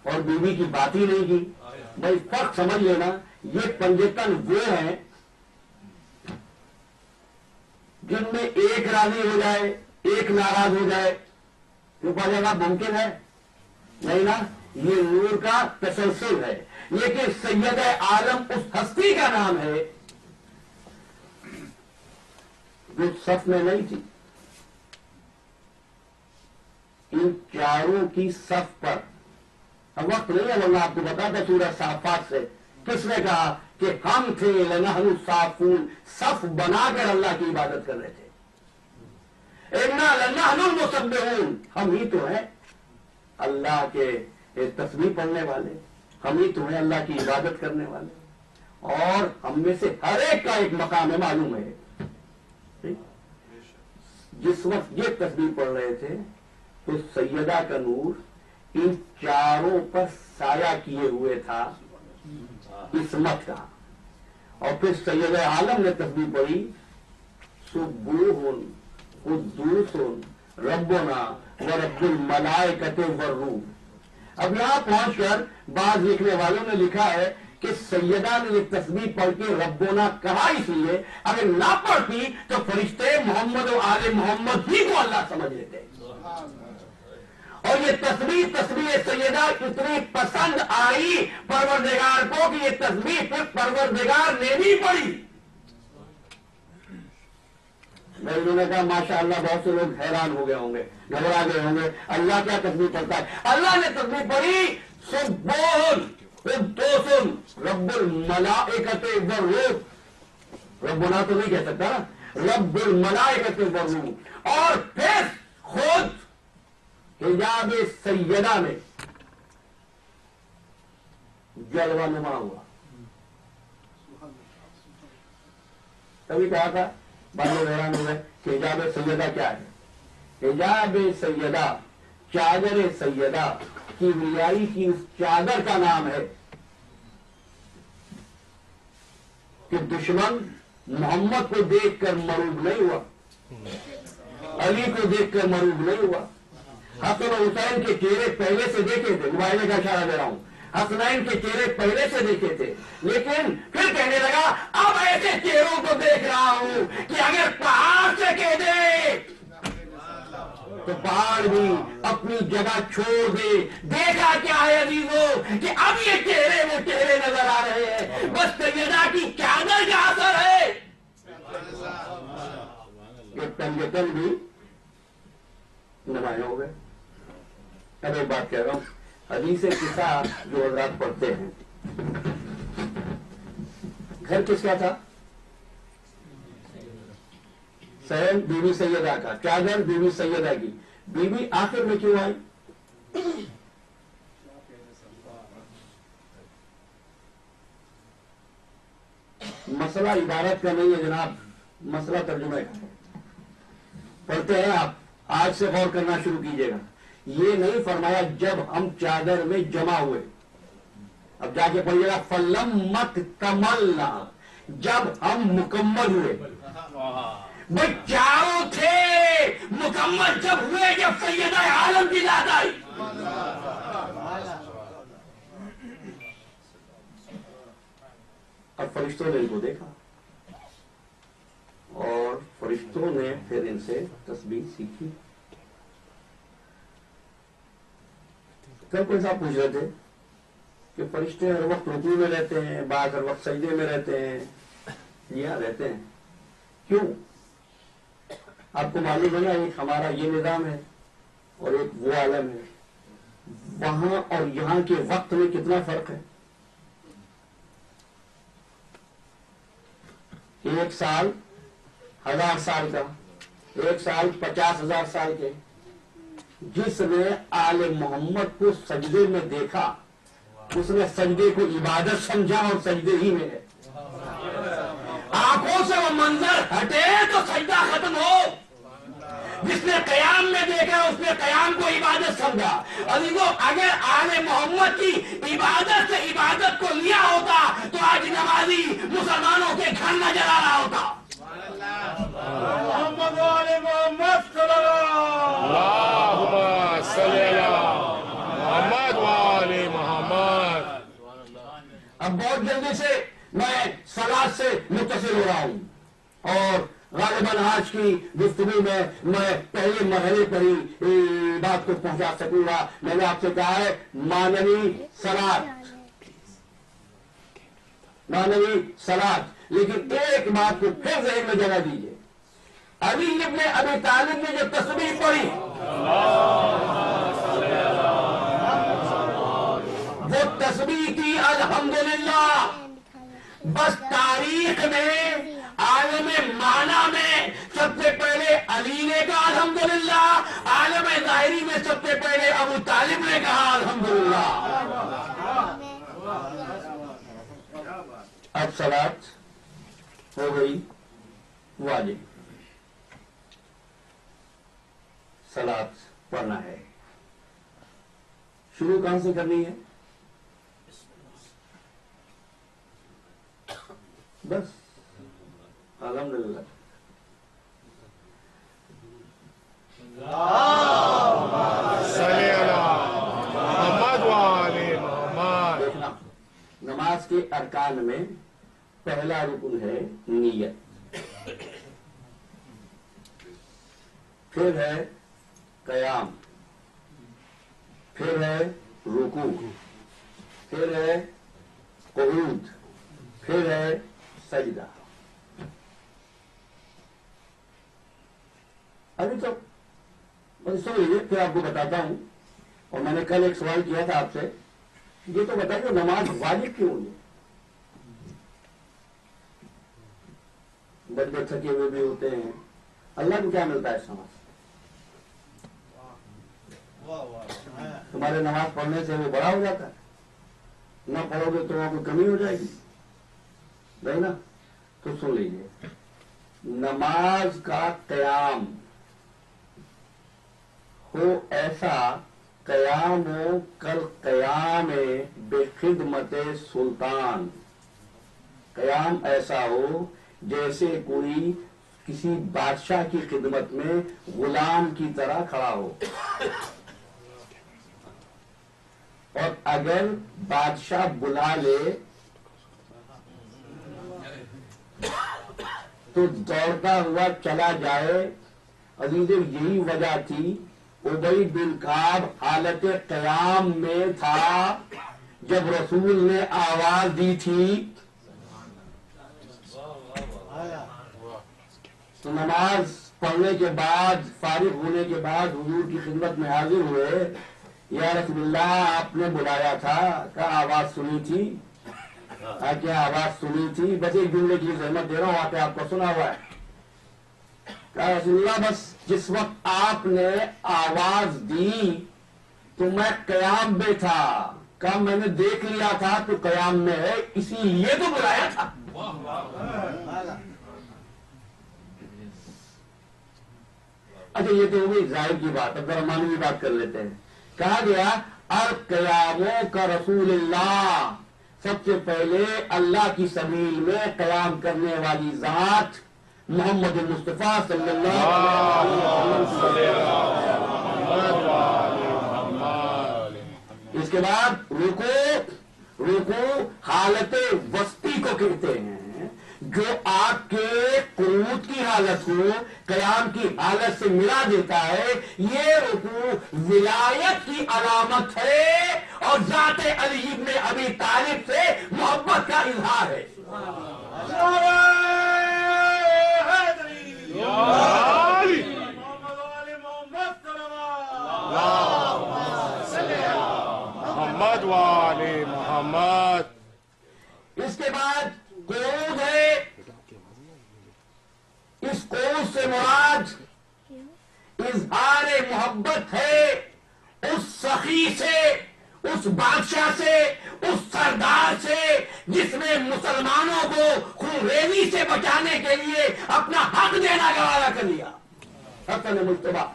اور بیوی کی بات ہی نہیں کی۔ بھائی فرق سمجھ لینا، یہ پنجتن وہ ہیں جن میں ایک راضی ہو جائے ایک ناراض ہو جائے تو پا جگہ ممکن ہے نہیں نا، یہ نور کا تسلسل ہے۔ لیکن سید عالم اس ہستی کا نام ہے جو صف میں نہیں تھی، ان چاروں کی صف پر۔ اب وقت نہیں ہے ورنہ آپ کو بتاتا سورہ صافات سے کس نے کہا کہ ہم تھے لنحن الصافون، صف بنا کر اللہ کی عبادت کر رہے تھے۔ انا لنحن المسبحون، ہم ہی تو ہیں اللہ کے تسبیح پڑھنے والے، ہم ہی تو ہیں اللہ کی عبادت کرنے والے، اور ہم میں سے ہر ایک کا ایک مقام ہے، معلوم ہے۔ جس وقت یہ تسبیح پڑھ رہے تھے تو سیدہ کا نور ان چاروں پر سایہ کیے ہوئے تھا، عصمت کا۔ اور پھر سید عالم نے تسبیح پڑھی سبوح قدوس ربنا ورب الملائکۃ والروح۔ اب یہاں پہنچ کر بعض لکھنے والوں نے لکھا ہے کہ سیدہ نے یہ تسبیح پڑھ کے ربنا کہا اس لیے، اگر نہ پڑھتی تو فرشتے محمد و آل محمد ہی کو اللہ سمجھ لیتے۔ اور یہ تسبیح سیدہ اتنی پسند آئی پروردگار کو کہ یہ تسبیح پھر پروردگار نے بھی پڑھی۔ میں نے کہا ماشاءاللہ بہت سے لوگ حیران ہو گئے ہوں گے، گھبرا گئے ہوں گے، اللہ کیا تسبیح پڑھتا ہے؟ اللہ نے تسبیح پڑھی سبحان قدوس رب الملائکۃ والروح۔ ربنا تو نہیں کہہ سکتا نا، رب الملائکۃ والروح۔ اور پھر خود حجاب سیدہ میں جلوہ نما ہوا۔ تبھی کہا تھا بعض لوگ حیران ہو گئے کہ حجاب سیدہ کیا ہے؟ حجاب سیدہ، چادر سیدہ کی ریائی کی اس چادر کا نام ہے کہ دشمن محمد کو دیکھ کر مروب نہیں ہوا، علی کو دیکھ کر مروب نہیں ہوا۔ حسن و حسین کے چہرے پہلے سے دیکھے تھے، موبائل کا اشارہ دے رہا ہوں، حسنین کے چہرے پہلے سے دیکھے تھے، لیکن پھر کہنے لگا اب ایسے چہروں کو دیکھ رہا ہوں کہ اگر پہاڑ سے کہہ دے تو پہاڑ بھی اپنی جگہ چھوڑ دے۔ دیکھا کیا ہے عزیزو کہ اب یہ چہرے وہ چہرے نظر آ رہے ہیں، بس سیدہ کی چادر کا اثر ہے۔ یہ پنجتن بھی نمایاں ہو گئے. اب ایک بات کہہ رہا ہوں, حدیث قصہ جو حضرات پڑھتے ہیں, گھر کس کا تھا؟ سہل بی بی سیدہ کا. کیا گھر؟ بی بی سیدہ کی. بی بی آخر میں کیوں آئی؟ مسئلہ عبارت کا نہیں ہے جناب, مسئلہ ترجمہ کا ہے. پڑھتے ہیں آپ, آج سے غور کرنا شروع کیجئے گا. یہ نہیں فرمایا جب ہم چادر میں جمع ہوئے. اب جا کے پڑھیے گا, فلمت تملنا, جب ہم مکمل ہوئے. بھائی چاروں تھے, مکمل جب ہوئے, جب سیدہ عالم کی ذات آئی. اب فرشتوں نے ان کو دیکھا اور فرشتوں نے پھر ان سے تسبیح سیکھی. کل کوئی صاحب پوچھ رہے تھے کہ فرشتے ہر وقت رکوع میں رہتے ہیں, بعض ہر وقت سجدے میں رہتے ہیں. یہاں رہتے ہیں, کیوں؟ آپ کو معلوم ہے نا, ایک ہمارا یہ نظام ہے اور ایک وہ عالم ہے. وہاں اور یہاں کے وقت میں کتنا فرق ہے. ایک سال 1000 سال کا, ایک سال 50,000 سال کے. جس نے آل محمد کو سجدے میں دیکھا, اس نے سجدے کو عبادت سمجھا اور سجدے ہی میں ہے. آنکھوں سے وہ منظر ہٹے تو سجدہ ختم ہو. جس نے قیام میں دیکھا, اس نے قیام کو عبادت سمجھا. عزیزو, اگر آل محمد کی عبادت سے عبادت کو لیا ہوتا تو آج نمازی مسلمانوں کے گھر نظر آ رہا ہوتا. محمد وآل محمد صلی اللهم صل على محمد وآل محمد. اب بہت جلدی سے میں صلاۃ سے متصل ہو رہا ہوں اور غالباً آج کی گفتگو میں پہلے مرحلے پر ہی بات کو پہنچا سکوں گا. میں نے آپ سے کہا ہے مانوی صلاۃ, مانوی صلاۃ. لیکن ایک بات کو پھر ذہن میں جگہ دیجیے. علی ابن ابی طالب نے جو تسبیح پڑھی, وہ تسبیح کی الحمدللہ. بس تاریخ میں, عالم معنی میں سب سے پہلے علی نے کہا الحمدللہ, عالم ظاہری میں سب سے پہلے ابو طالب نے کہا الحمدللہ. اب صلاۃ ہو گئی واجب, صلاۃ پڑھنا ہے. شروع کہاں سے کرنی ہے؟ بس الحمدللہ. صلی اللہ محمد وآل محمد. دیکھنا, نماز کے ارکان میں پہلا رکن ہے نیت, پھر ہے قیام, پھر ہے رکوع, پھر ہے قعود, پھر ہے سجدہ. ابھی تو سن لیجیے, پھر آپ کو بتاتا ہوں. اور میں نے کل ایک سوال کیا تھا آپ سے, یہ تو بتائیے نماز واجب کیوں ہوئی؟ بندے تھکے ہوئے بھی ہوتے ہیں, اللہ کو کیا ملتا ہے سمجھ؟ تمہارے نماز پڑھنے سے وہ بڑا ہو جاتا ہے, نہ پڑھو گے تو وہاں کوئی کمی ہو جائے گی, نہیں نا. تو سن لیجیے, نماز کا قیام ہو ایسا قیام ہو کل قیام بے خدمت سلطان. قیام ایسا ہو جیسے کوئی کسی بادشاہ کی خدمت میں غلام کی طرح کھڑا ہو. اور اگر بادشاہ بلا لے تو دوڑتا ہوا چلا جائے. عزیزو, یہی وجہ تھی ابی بن کعب حالت قیام میں تھا جب رسول نے آواز دی تھی. تو نماز پڑھنے کے بعد فارغ ہونے کے بعد حضور کی خدمت میں حاضر ہوئے. یا رسول اللہ آپ نے بلایا تھا, کہا آواز سنی تھی. کیا آواز سنی تھی؟ بس ایک جملے کی زحمت دے رہا ہوں, آتے آپ کو سنا ہوا ہے. کہا رسول اللہ بس جس وقت آپ نے آواز دی تو میں قیام میں تھا. کہا میں نے دیکھ لیا تھا تو قیام میں ہے, اسی لیے تو بلایا تھا. اچھا یہ تو ہو گئی ظاہر کی بات, اب ذرا معنوی بات کر لیتے ہیں. کہا گیا القیاموں کا رسول اللہ, سب سے پہلے اللہ کی سبیل میں قیام کرنے والی ذات محمد مصطفیٰ صلی اللہ علیہ وسلم. اس کے بعد رکوع حالت وسطی کو کہتے ہیں, جو آپ کے قنوت کی حالت کو قیام کی حالت سے ملا دیتا ہے. یہ رکوع ولایت کی علامت ہے اور ذات علی ابن ابی طالب سے محبت کا اظہار ہے. محمد وآل محمد. اس کے بعد قعود ہے. اس قعود سے مراد اظہار محبت ہے اس سخی سے, اس بادشاہ سے, اس سردار سے جس نے مسلمانوں کو خونریزی سے بچانے کے لیے اپنا حق دینا گوارا کر لیا. حسن مجتبی.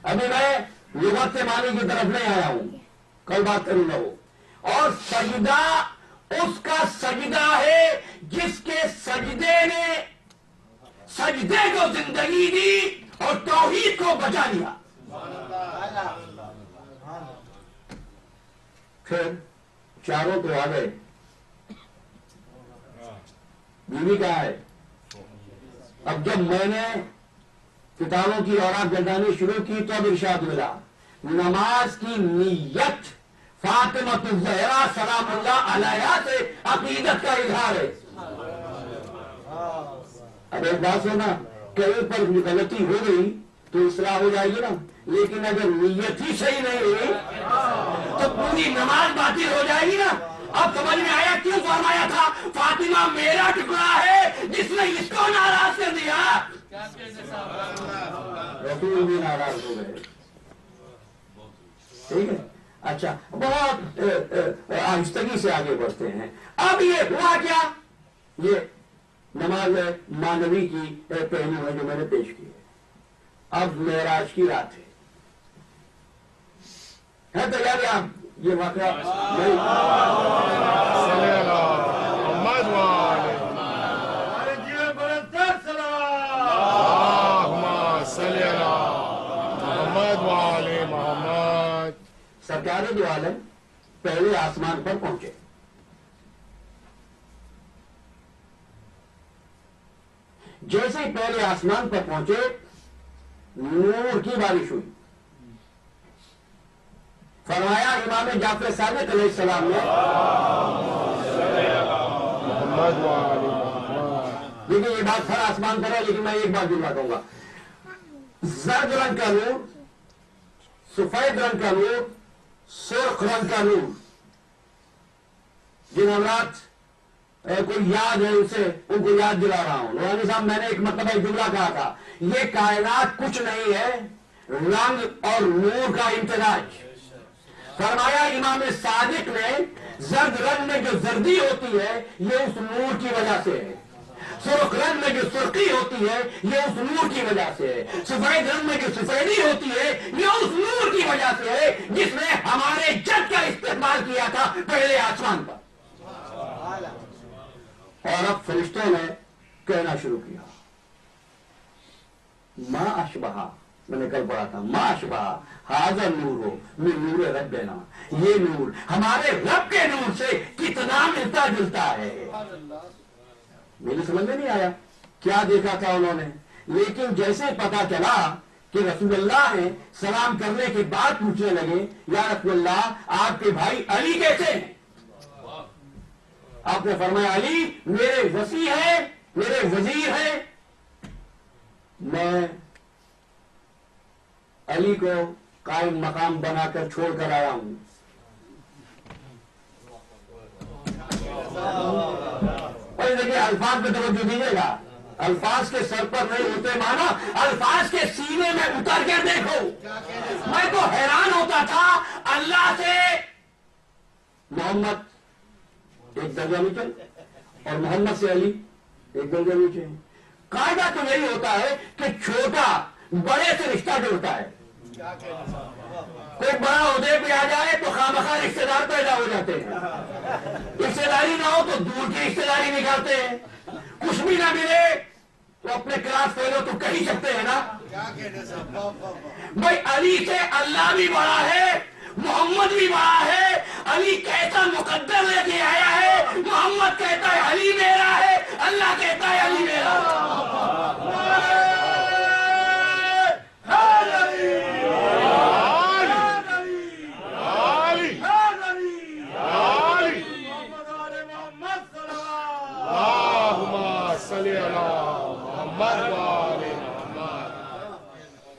ابھی میں لغت سے معنی کی طرف نہیں آیا ہوں, کل بات کروں گا. وہ اور سجدہ اس کا سجدہ ہے جس کے سجدے نے سجدے کو زندگی دی اور توحید کو بچا لیا. پھر چاروں تو آ گئے. بیوی کہاں ہے؟ اب جب میں نے کتابوں کی اوراق گردانی شروع کی تو اب ارشاد ملا نماز کی نیت فاطمہ الزہرا سلام اللہ علیہا سے عقیدت کا اظہار ہے. اب ایک بات سنا, کہیں پر غلطی ہو گئی تو اصلاح ہو جائے گی نا, لیکن اگر نیت ہی صحیح نہیں ہوئی تو پوری نماز باطل ہو جائے گی نا. اب سمجھ میں آیا کیوں فرمایا تھا فاطمہ میرا ٹکڑا ہے جس نے اس کو ناراض کر دیا. رسول بھی ناراض ہو گئے. ٹھیک ہے, اچھا بہت آہستگی سے آگے بڑھتے ہیں. اب یہ ہوا کیا؟ یہ نماز مانوی کی پہلو ہے جو میں نے پیش کی ہے. اب معراج کی رات ہے تیار آپ یہ واقعہ نہیں؟ محمد وآل محمد وآل محمد. سرکار دو عالم پہلے آسمان پر پہنچے. جیسے ہی پہلے آسمان پر پہنچے نور کی بارش ہوئی. فرمایا امام جعفر صادق علیہ السلام نے محمد وآل محمد. دیکھیے یہ بات ہر آسمان پر ہے, لیکن میں ایک بات جملہ کہوں گا. زرد رنگ کا نور, سفید رنگ کا نور, سرخ رنگ کا نور. جن حضرات کوئی یاد ہے اسے ان کو یاد دلا رہا ہوں. نورانی صاحب میں نے ایک مرتبہ ایک جملہ کہا تھا, یہ کائنات کچھ نہیں ہے رنگ اور نور کا امتزاج. فرمایا امام صادق نے زرد رنگ میں جو زردی ہوتی ہے یہ اس نور کی وجہ سے ہے. سرخ رنگ میں جو سرخی ہوتی ہے یہ اس نور کی وجہ سے ہے. سفید رنگ میں جو سفیدی ہوتی ہے یہ اس نور کی وجہ سے ہے جس نے ہمارے جد کا استعمال کیا تھا پہلے آسمان پر. اور اب فرشتوں نے کہنا شروع کیا ما اشبہ, میں نے کل پڑھا تھا ما اشبہ حاضر نور ہو من نور ربنا, یہ نور ہمارے رب کے نور سے کتنا ملتا جلتا ہے. میری سمجھ میں نہیں آیا کیا دیکھا تھا انہوں نے, لیکن جیسے پتا چلا کہ رسول اللہ ہیں سلام کرنے کے بعد پوچھنے لگے یا رسول اللہ آپ کے بھائی علی کیسے ہیں؟ آپ نے فرمایا علی میرے وصی ہے، میرے وزیر ہے، میں علی کو قائم مقام بنا کر چھوڑ کر آیا ہوں. اور دیکھیے الفاظ پہ توجہ دیجیے گا، الفاظ کے سر پر نہیں ہوتے مانا، الفاظ کے سینے میں اتر کر دیکھو. میں تو حیران ہوتا تھا اللہ سے محمد ایک درجہ نیچے اور محمد سے علی ایک درجہ نیچے. قاعدہ تو یہی ہوتا ہے کہ چھوٹا بڑے سے رشتہ جوڑتا ہے. کوئی بڑا عہدے پہ آ جائے تو خامخواہ رشتے دار پیدا ہو جاتے ہیں. رشتے داری نہ ہو تو دور کی رشتے داری نکالتے ہیں. کچھ بھی نہ ملے تو اپنے کلاس فیلو تو کہہ ہی سکتے ہیں نا. بھائی علی سے اللہ بھی بڑا ہے، محمد بھی بڑا ہے. علی کیسا مقدر لے کے آیا ہے، محمد کہتا ہے علی میرا ہے، اللہ کہتا ہے علی میرا.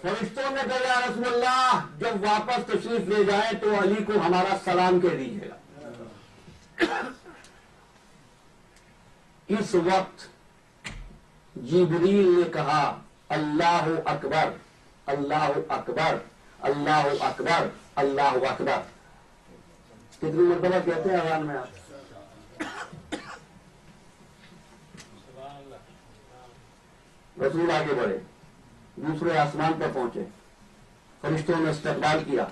فرشتوں نے کہا یا رسول اللہ جب واپس تشریف لے جائیں تو علی کو ہمارا سلام کہہ دیجیے گا. اس وقت جبریل نے کہا اللہ اکبر اللہ اکبر اللہ اکبر اللہ اکبر. کتنی مرتبہ کہتے ہیں اذان میں آپ؟ رسول آگے بڑھے، دوسرے آسمان پر پہنچے، فرشتوں نے استقبال کیا،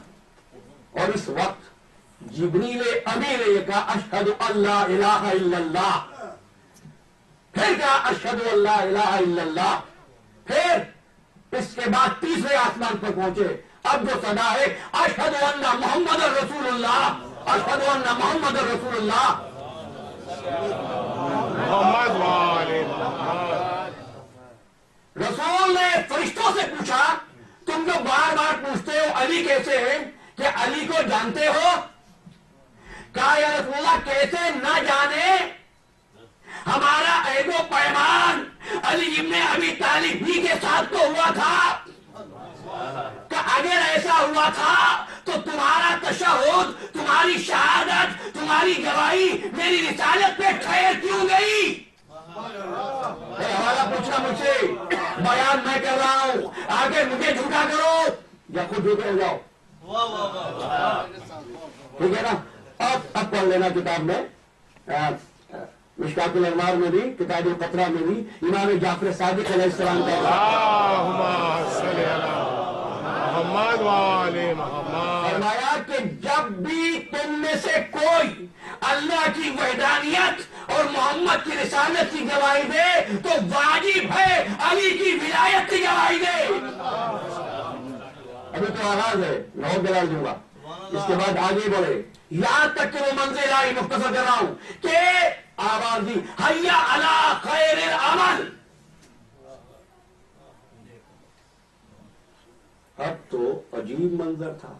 اور اس وقت جبریل امین نے یہ کہا اشہد ان لا الہ الا اللہ. پھر کہا اشہد ان لا الہ الا اللہ. پھر اس کے بعد تیسرے آسمان پر پہنچے. اب جو صدا ہے اشہد ان محمد رسول اللہ، اشہد ان محمد رسول اللہ. محمد وعلی محمد. رسول نے فرشتوں سے پوچھا تم جو بار بار پوچھتے ہو علی کیسے ہے، کہ علی کو جانتے ہو؟ کہا یا رسول اللہ کیسے نہ جانے، ہمارا عہد و پیمان علی ابن ابی طالب ہی کے ساتھ تو ہوا تھا. کہ اگر ایسا ہوا تھا تو تمہارا تشہد، تمہاری شہادت، تمہاری گواہی میری رسالت پہ ٹھہر کیوں گئی؟ حوالہ پوچھنا مجھ سے، بیان میں کر رہا ہوں، آگے مجھے جھوٹا کرو یا خود جھوٹے ہو جاؤ. ٹھیک ہے نا. اب پڑھ لینا کتاب میں، مشکات الانوار میں بھی، کتاب القطرہ میں بھی امام جعفر صادق علیہ السلام کا اللہم صلی علی محمد وعلی محمد. فرمایا کہ جب بھی تم میں سے کوئی اللہ کی وحدانیت اور محمد کی رسالت کی گواہی دے تو واجب ہے علی کی ولایت کی گواہی دے. ابھی تو آغاز ہے، میں اور دلال دوں گا، اس کے بعد آگے بڑھے. یہاں تک کہ وہ منزل آئی، مختصر کر رہا ہوں کہ آواز دی حیا علی خیر العمل. اب تو عجیب منظر تھا.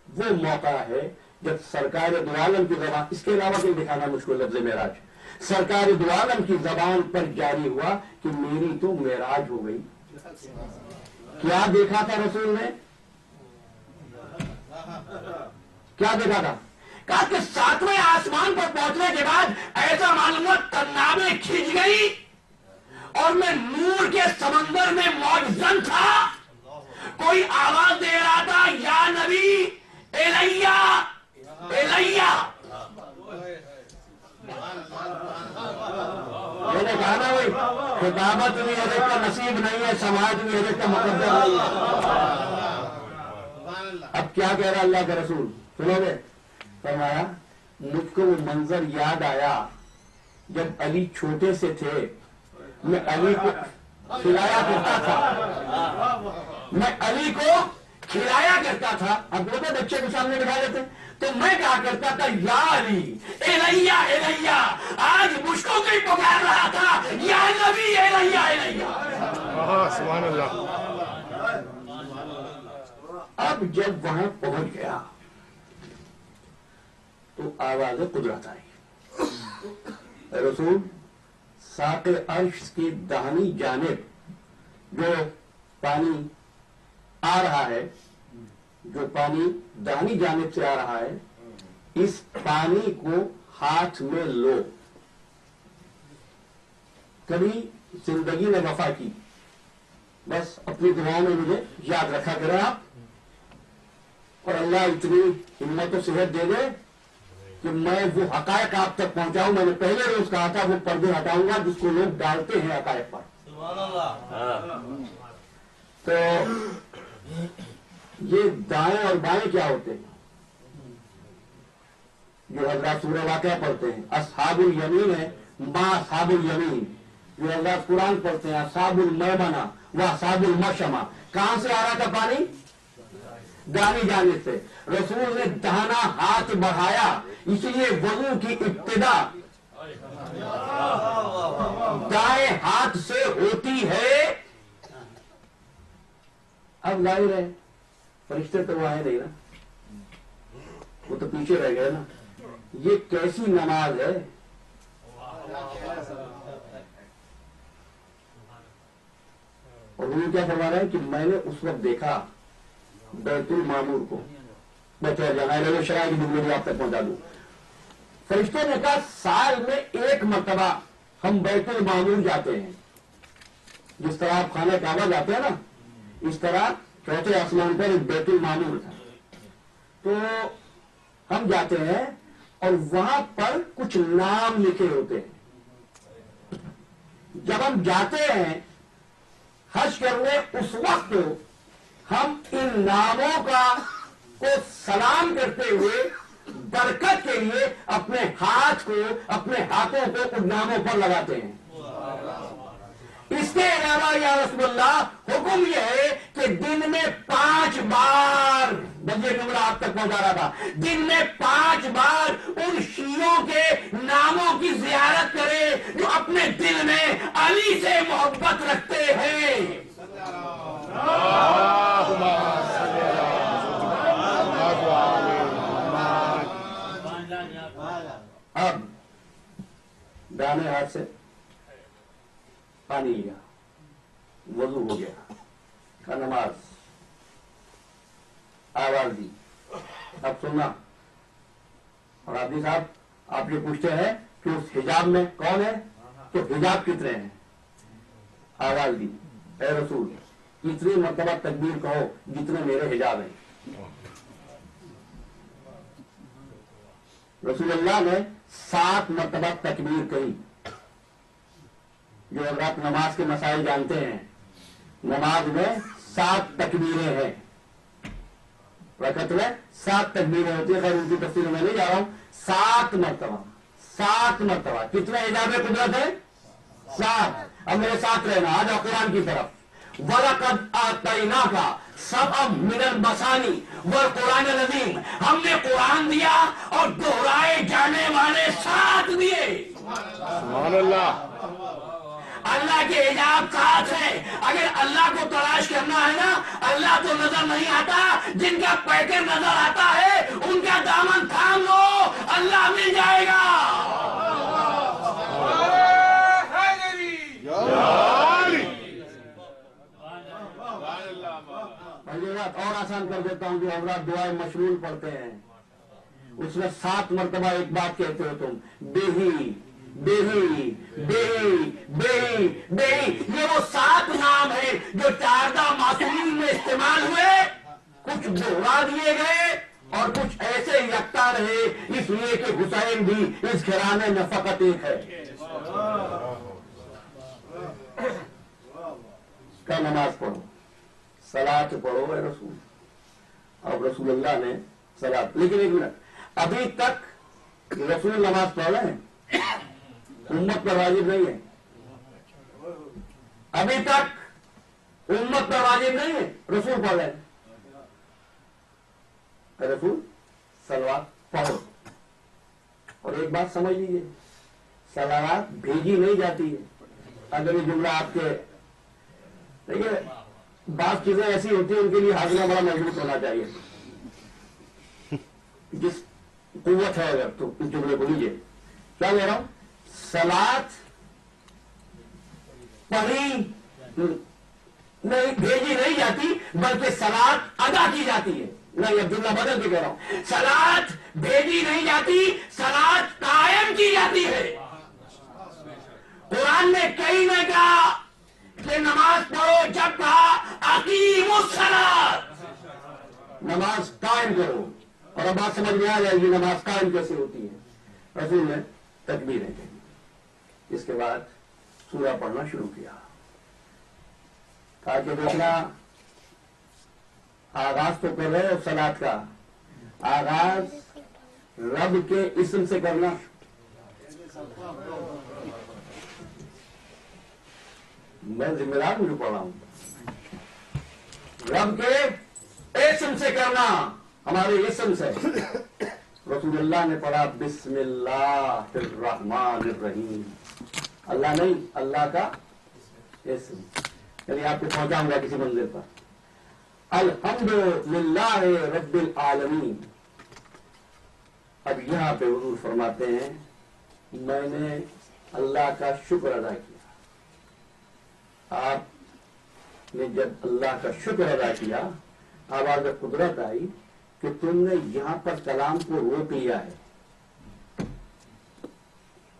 وہ موقع ہے جب سرکار دو عالم کی زبان، اس کے علاوہ کوئی دکھانا مشکل لفظ معراج، سرکار دو عالم کی زبان پر جاری ہوا کہ میری تو معراج ہو گئی. کیا دیکھا تھا رسول نے؟ کیا دیکھا تھا؟ کہا کہ ساتویں آسمان پر پہنچنے کے بعد ایسا معلوم ہوا تنابیں کھینچ گئی اور میں نور کے سمندر میں موجزن تھا. کوئی آواز دے رہا تھا یا نبی الیہ الیہ. میں نے کہا نا بھائی خطابت بھی حضرت کا نصیب نہیں ہے، سماج بھی حضرت کا مقدر نہیں ہے. اب کیا کہہ رہا اللہ کے رسول سنو گے؟ فرمایا مجھ کو وہ منظر یاد آیا جب علی چھوٹے سے تھے، میں علی کو کھلایا کرتا تھا، میں علی کو کھلایا کرتا تھا. اب وہ بچے کو سامنے بٹھا دیتے تو میں کہا کرتا تھا یا علی الیہ الیہ. آج مجھ کو کوئی پکار رہا تھا یا نبی الیہ الیہ. سبحان اللہ. اب جب وہاں پہنچ گیا تو آواز قدرت آئی. اے رسول ساق عرش کی داہنی جانب جو پانی آ رہا ہے، جو پانی داہنی جانب سے آ رہا ہے، اس پانی کو ہاتھ میں لو. کبھی زندگی میں وفا کی، بس اپنی دعاؤں میں مجھے یاد رکھا کریں آپ، اور اللہ اتنی ہمت و صحت دے دے کہ میں وہ حقائق آپ تک پہنچاؤں. میں نے پہلے روز کہا تھا وہ پردے ہٹاؤں گا جس کو لوگ ڈالتے ہیں حقائق پر. تو یہ دائیں اور بائیں کیا ہوتے ہیں؟ جو حضرات سورہ واقعہ پڑھتے ہیں، اصحاب الیمین ہے، ما اصحاب الیمین. جو حضرات قرآن پڑھتے ہیں اصحاب المیمنہ و اصحاب المشأمہ، کہاں سے آ رہا تھا پانی؟ داہنی جانب سے. رسول نے داہنا ہاتھ بڑھایا، اس لیے وضو کی ابتدا دائیں ہاتھ سے ہوتی ہے. اب ظاہر ہے فرشتے تو وہ آئے نہیں نا، وہ تو پیچھے رہ گئے نا. یہ کیسی نماز ہے؟ اور وہ کیا فرما رہا ہے کہ میں نے اس وقت دیکھا بیت المعمور کو. بچہ جانا شرائع کی ڈگری آپ تک پہنچا دوں. فرشتے نے کہا سال میں ایک مرتبہ ہم بیت المعمور جاتے ہیں. جس طرح آپ خانہ کعبہ جاتے ہیں نا، اس طرح چوتھے آسمان پر ایک بیت المعمور تھا. تو ہم جاتے ہیں اور وہاں پر کچھ نام لکھے ہوتے ہیں. جب ہم جاتے ہیں حج کرنے، اس وقت ہم ان ناموں کو سلام کرتے ہوئے برکت کے لیے اپنے ہاتھوں کو ان ناموں پر لگاتے ہیں. اس کے علاوہ یا رسول اللہ حکم یہ ہے کہ دن میں 5 بار، بجے جملہ آپ تک پہنچا رہا تھا، دن میں 5 بار ان شیعوں کے ناموں کی زیارت کرے جو اپنے دل میں علی سے محبت رکھتے ہیں. اب دانے ہاتھ سے پانی لیا، وضو ہو گیا، نماز، آواز دی. اب سننا. اور عابدی صاحب آپ یہ پوچھتے ہیں کہ اس حجاب میں کون ہے، تو حجاب کتنے ہیں؟ آواز دی، اے رسول اتنی مرتبہ تکبیر کہو جتنے میرے حجاب ہیں. رسول اللہ نے 7 مرتبہ تکبیر کہی. جو حضرات نماز کے مسائل جانتے ہیں، نماز میں 7 تکبیریں ہیں. رکعت میں 7 تکبیریں ہوتی ہیں. خیر ان کی تفصیل میں نہیں جا رہا ہوں. 7 مرتبہ کتنے حجاب قدرت ہے؟ 7. اب میرے ساتھ رہنا، آ جاؤ قرآن کی طرف. وَلَقَدْ آتَيْنَاكَ سَبْعًا مِنَ الْمَثَانِي وَالْقُرْآنِ الْعَظِيمِ. ہم نے قرآن دیا اور دہرائے جانے والے 7 دیے. سبحان اللہ. اللہ کے حجاب 7 ہے. اگر اللہ کو تلاش کرنا ہے نا، اللہ تو نظر نہیں آتا. جن کا پیکر نظر آتا ہے ان کا دامن تھام لو، اللہ مل جائے گا. اور آسان کر دیتا ہوں. جو حضرات دعائیں مشروع پڑھتے ہیں اس میں 7 مرتبہ ایک بات کہتے ہو تم، بیہی بیہی بیہی بیہی بیہی. یہ وہ 7 نام ہیں جو 4 معصومین میں استعمال ہوئے، کچھ دوہرا دیے گئے اور کچھ ایسے یکتا رہے، اس لیے کہ حسین بھی اس گھرانے میں فقط ایک ہے. کا نماز پڑھو، صلاۃ پڑھو اے رسول. اب رسول اللہ نے صلاۃ، لیکن ایک منٹ، ابھی تک رسول نماز پڑھ رہے ہیں، امت پر واجب نہیں ہے. ابھی تک امت پر واجب نہیں ہے، رسول پڑھ رہے ہیں. رسول صلوات پڑھو. اور ایک بات سمجھ لیجیے، صلوات بھیجی نہیں جاتی ہے. اگر یہ جملہ آپ کے دیکھیے، بعض چیزیں ایسی ہوتی ہیں ان کے لیے ہاضمہ بڑا مضبوط ہونا چاہیے. جس قوت ہے اگر تو اس جملے کو لیجیے کیا کہہ رہا ہوں؟ صلات پڑھی نہیں، بھیجی نہیں جاتی، بلکہ صلات ادا کی جاتی ہے. نہیں، عبداللہ بدل کے کہہ رہا ہوں، صلات بھیجی نہیں جاتی، صلات قائم کی جاتی ہے. قرآن نے کہیں نہیں کہا کہ نماز پڑھو، جب کہا اقیموا الصلاۃ، نماز قائم کرو. اور اب بات سمجھ میں آ جائے گی نماز قائم کیسے ہوتی ہے. رسول نے تکبیریں کہی، اس کے بعد سورہ پڑھنا شروع کیا. کہا کہ دیکھنا، آغاز تو کر رہے ہو صلات کا، آغاز رب کے اسم سے کرنا. میں ذمہ دار مجھے پڑھ رہا ہوں. رب کے اسم سے کرنا، ہمارے اسم سے. رسول اللہ نے پڑھا بسم اللہ الرحمن الرحیم. اللہ نہیں، اللہ کا اسم. یعنی آپ کو پہنچاؤں گا کسی منزل پر. الحمدللہ رب العالمین. اب یہاں پہ حضور فرماتے ہیں میں نے اللہ کا شکر ادا کیا. آپ نے جب اللہ کا شکر ادا کیا، آواز قدرت آئی کہ تم نے یہاں پر کلام کو روک لیا ہے.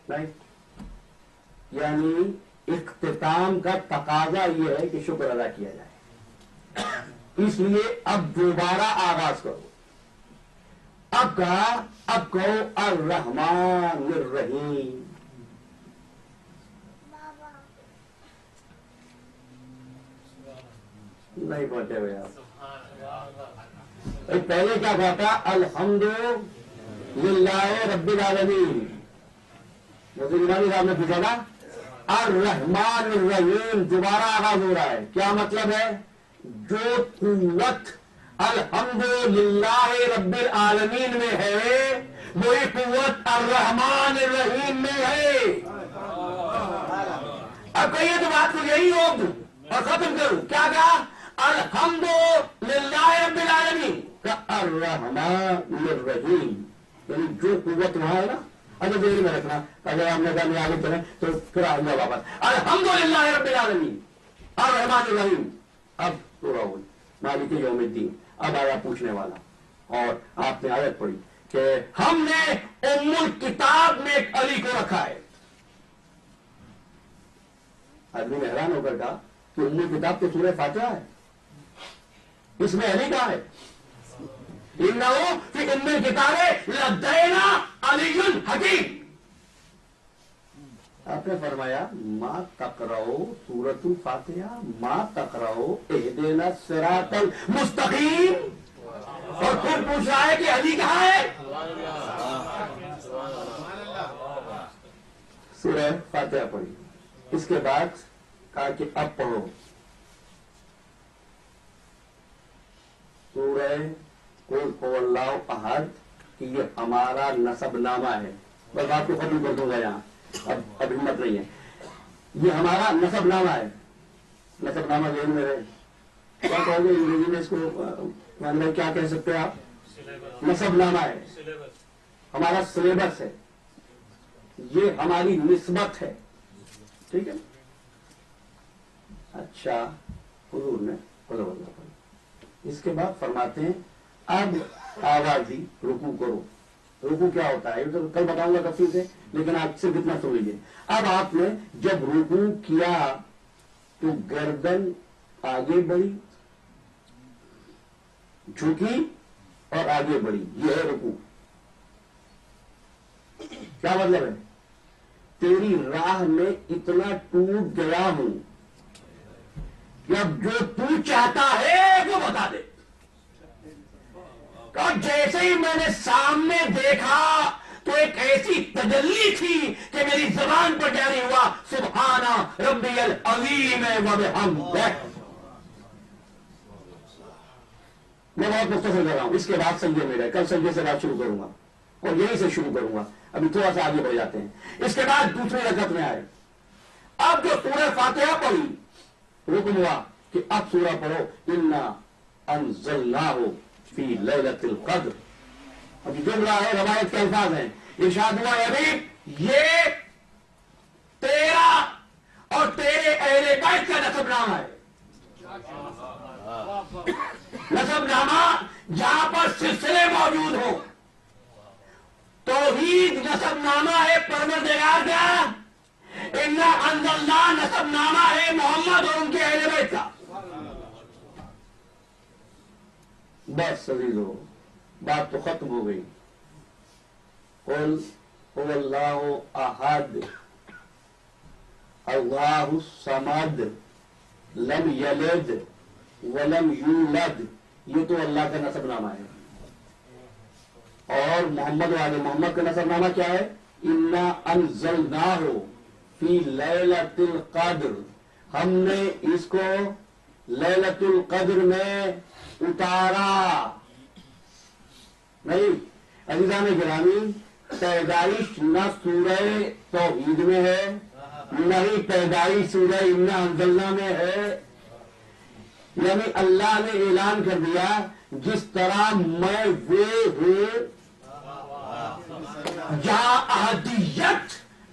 نہیں، یعنی اختتام کا تقاضا یہ ہے کہ شکر ادا کیا جائے. اس لیے اب دوبارہ آغاز کرو. اب کہا، اب کہو الرحمن الرحیم. نہیں پہنچے ہوئے آپ. پہلے کیا کہا تھا؟ الحمدللہ رب العالمین. وزیر امانی صاحب نے پوچھا تھا الرحمن الرحیم. دوبارہ آغاز ہو رہا ہے. کیا مطلب ہے؟ جو قوت الحمدللہ رب العالمین میں ہے، وہی قوت الرحمن الرحیم میں ہے. اب کہیے تو بات کو یہی روک دوں اور ختم کروں. کیا کہا؟ الحمدللہ رب العالمین کا الرحمن الرحیم. یعنی جو قوت وہاں ہے نا، اگر دیر میں رکھنا، اگر ہم نے کہا میں آگے چلیں تو پھر آؤں گا واپس. الحمدللہ رب العالمین الرحمن الرحیم. اب پورا ہوئی مالک یوم الدین. اب آیا پوچھنے والا، اور آپ نے آیت پڑھی کہ ہم نے ام الکتاب میں علی کو رکھا ہے. آدمی نے حیران ہو کر کہا کہ ام الکتاب تو سورہ فاتحہ ہے، اس میں علی کہاں ہے؟ انہو فی ام الکتاب لدینا علی الحکیم. آپ نے فرمایا ما تقرؤ سورۃ الفاتحہ، ما تقرؤ اہدنا الصراط المستقیم. اور پھر پوچھ رہا ہے کہ علی کہاں ہے؟ سورہ فاتحہ پڑھی. اس کے بعد کہا کہ اب پڑھو سورہ قل هو اللہ احد، کہ یہ ہمارا نسب نامہ ہے. بس آپ کو ختم کر دوں گا یہاں، اب ہمت نہیں ہے. یہ ہمارا نسب نامہ ہے. نسب نامہ ذہن میں رہے. کیا کہو گے انگریزی میں اس کو؟ کیا کہہ سکتے ہیں آپ؟ نسب نامہ ہے، ہمارا سلیبس ہے، یہ ہماری نسبت ہے. ٹھیک ہے. اچھا، حضور نے قل هو اللہ پڑھی. اس کے بعد فرماتے ہیں اب آواز دی رکوع کرو. رکوع کیا ہوتا ہے کل بتاؤں گا تفصیل سے، لیکن آپ صرف اتنا سن لیجیے. اب آپ نے جب رکوع کیا تو گردن آگے بڑھی، جھکی اور آگے بڑھی. یہ ہے رکوع. کیا مطلب ہے؟ تیری راہ میں اتنا ٹوٹ گیا ہوں کہ اب جو تو چاہتا ہے وہ بتا دے. اور جیسے ہی میں نے سامنے دیکھا تو ایک ایسی تجلی تھی کہ میری زبان پر جاری ہوا سبحان ربی العظیم و بحمدہ. میں بہت مختصر کر رہا ہوں. اس کے بعد سجدے میں رہے. کل سجدے سے بات شروع کروں گا اور یہیں سے شروع کروں گا. ابھی تھوڑا سا آگے بڑھ جاتے ہیں. اس کے بعد دوسری رکعت میں آئے. اب جو سورہ فاتحہ پڑھی، حکم ہوا کہ اب سورہ پڑھو انا انزلناہ فی لیلۃ القدر. اب جملہ ہے، روایت کے الفاظ ہیں، ارشاد ہوا ہے ابھی یہ تیرا اور تیرے اہل بیت کا نسب نامہ ہے. نسب نامہ جہاں پر سلسلے موجود ہو. توحید نسب نامہ ہے پروردگار کا، انا انزلنا نسب نامہ ہے محمد اور ان کے اہل بیت کا. بس عزیزو بات تو ختم ہو گئی. قل هو اللہ احد اللہ الصمد لم یلد ولم یولد، یہ تو اللہ کا نسب نامہ ہے. اور محمد والے محمد کا نسب نامہ کیا ہے؟ انا انزلناہ فی لیلۃ القدر، ہم نے اس کو لیلۃ القدر میں اتارا. نہیں عزیزان گرامی، پیدائش نہ سورہ توحید میں ہے، نہ ہی پیدائش سورہ انا انزلنا میں ہے. یعنی اللہ نے اعلان کر دیا جس طرح میں وہ ہوں جہاں احدیت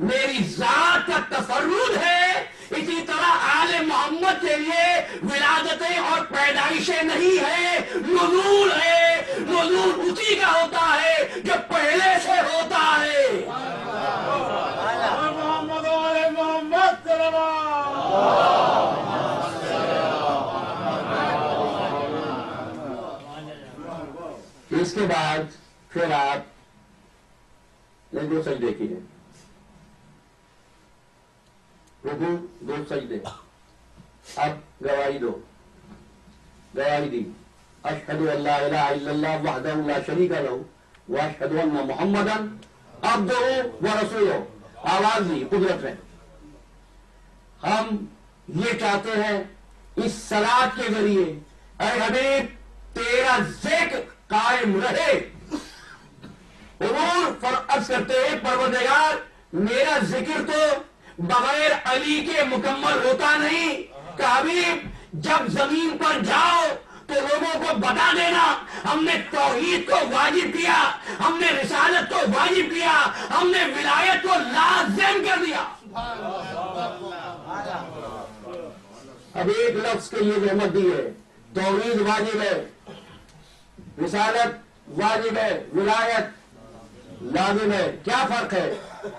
میری ذات کا تصرف ہے، اسی طرح آل محمد کے لیے ولادتیں اور پیدائشیں نہیں ہے، نزول ہے. نزول اسی کا ہوتا ہے جو پہلے سے ہوتا ہے. محمد والے محمد اس کے بعد پھر آپ نے دو سجدے کیے، رکوع، دو سجدے. اب گواہی دو، گواہی دی اشہد ان لا الہ الا اللہ وحدہ لا شریک لہ واشہد ان محمدا عبدہ ورسولہ. آواز دی قدرت ہے. ہم یہ چاہتے ہیں اس صلاۃ کے ذریعے اے حبیب تیرا ذکر قائم رہے. حضور عرض کرتے ہیں پروردگار میرا ذکر تو بغیر علی کے مکمل ہوتا نہیں. کہ حبیب جب زمین پر جاؤ تو لوگوں کو بتا دینا ہم نے توحید کو واجب کیا، ہم نے رسالت کو واجب کیا، ہم نے ولایت کو لازم کر دیا. اب ایک لفظ کے لیے رحمت دی ہے، توحید واجب ہے، رسالت واجب ہے، ولایت لازم ہے. کیا فرق ہے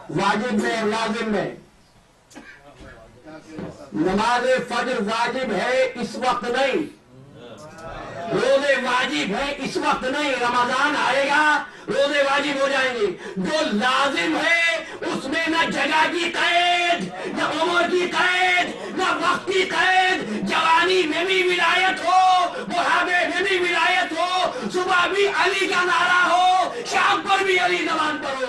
واجب میں اور لازم میں؟ نماز فجر واجب ہے اس وقت نہیں، روزے واجب ہے اس وقت نہیں. رمضان آئے گا روزے واجب ہو جائیں گے. جو لازم ہے اس میں نہ جگہ کی قید، نہ عمر کی قید، نہ وقت کی قید. جوانی میں بھی ولایت ہو، بڑھاپے میں بھی ولایت ہو، صبح بھی علی کا نعرہ ہو، شام پر بھی علی زبان پر ہو.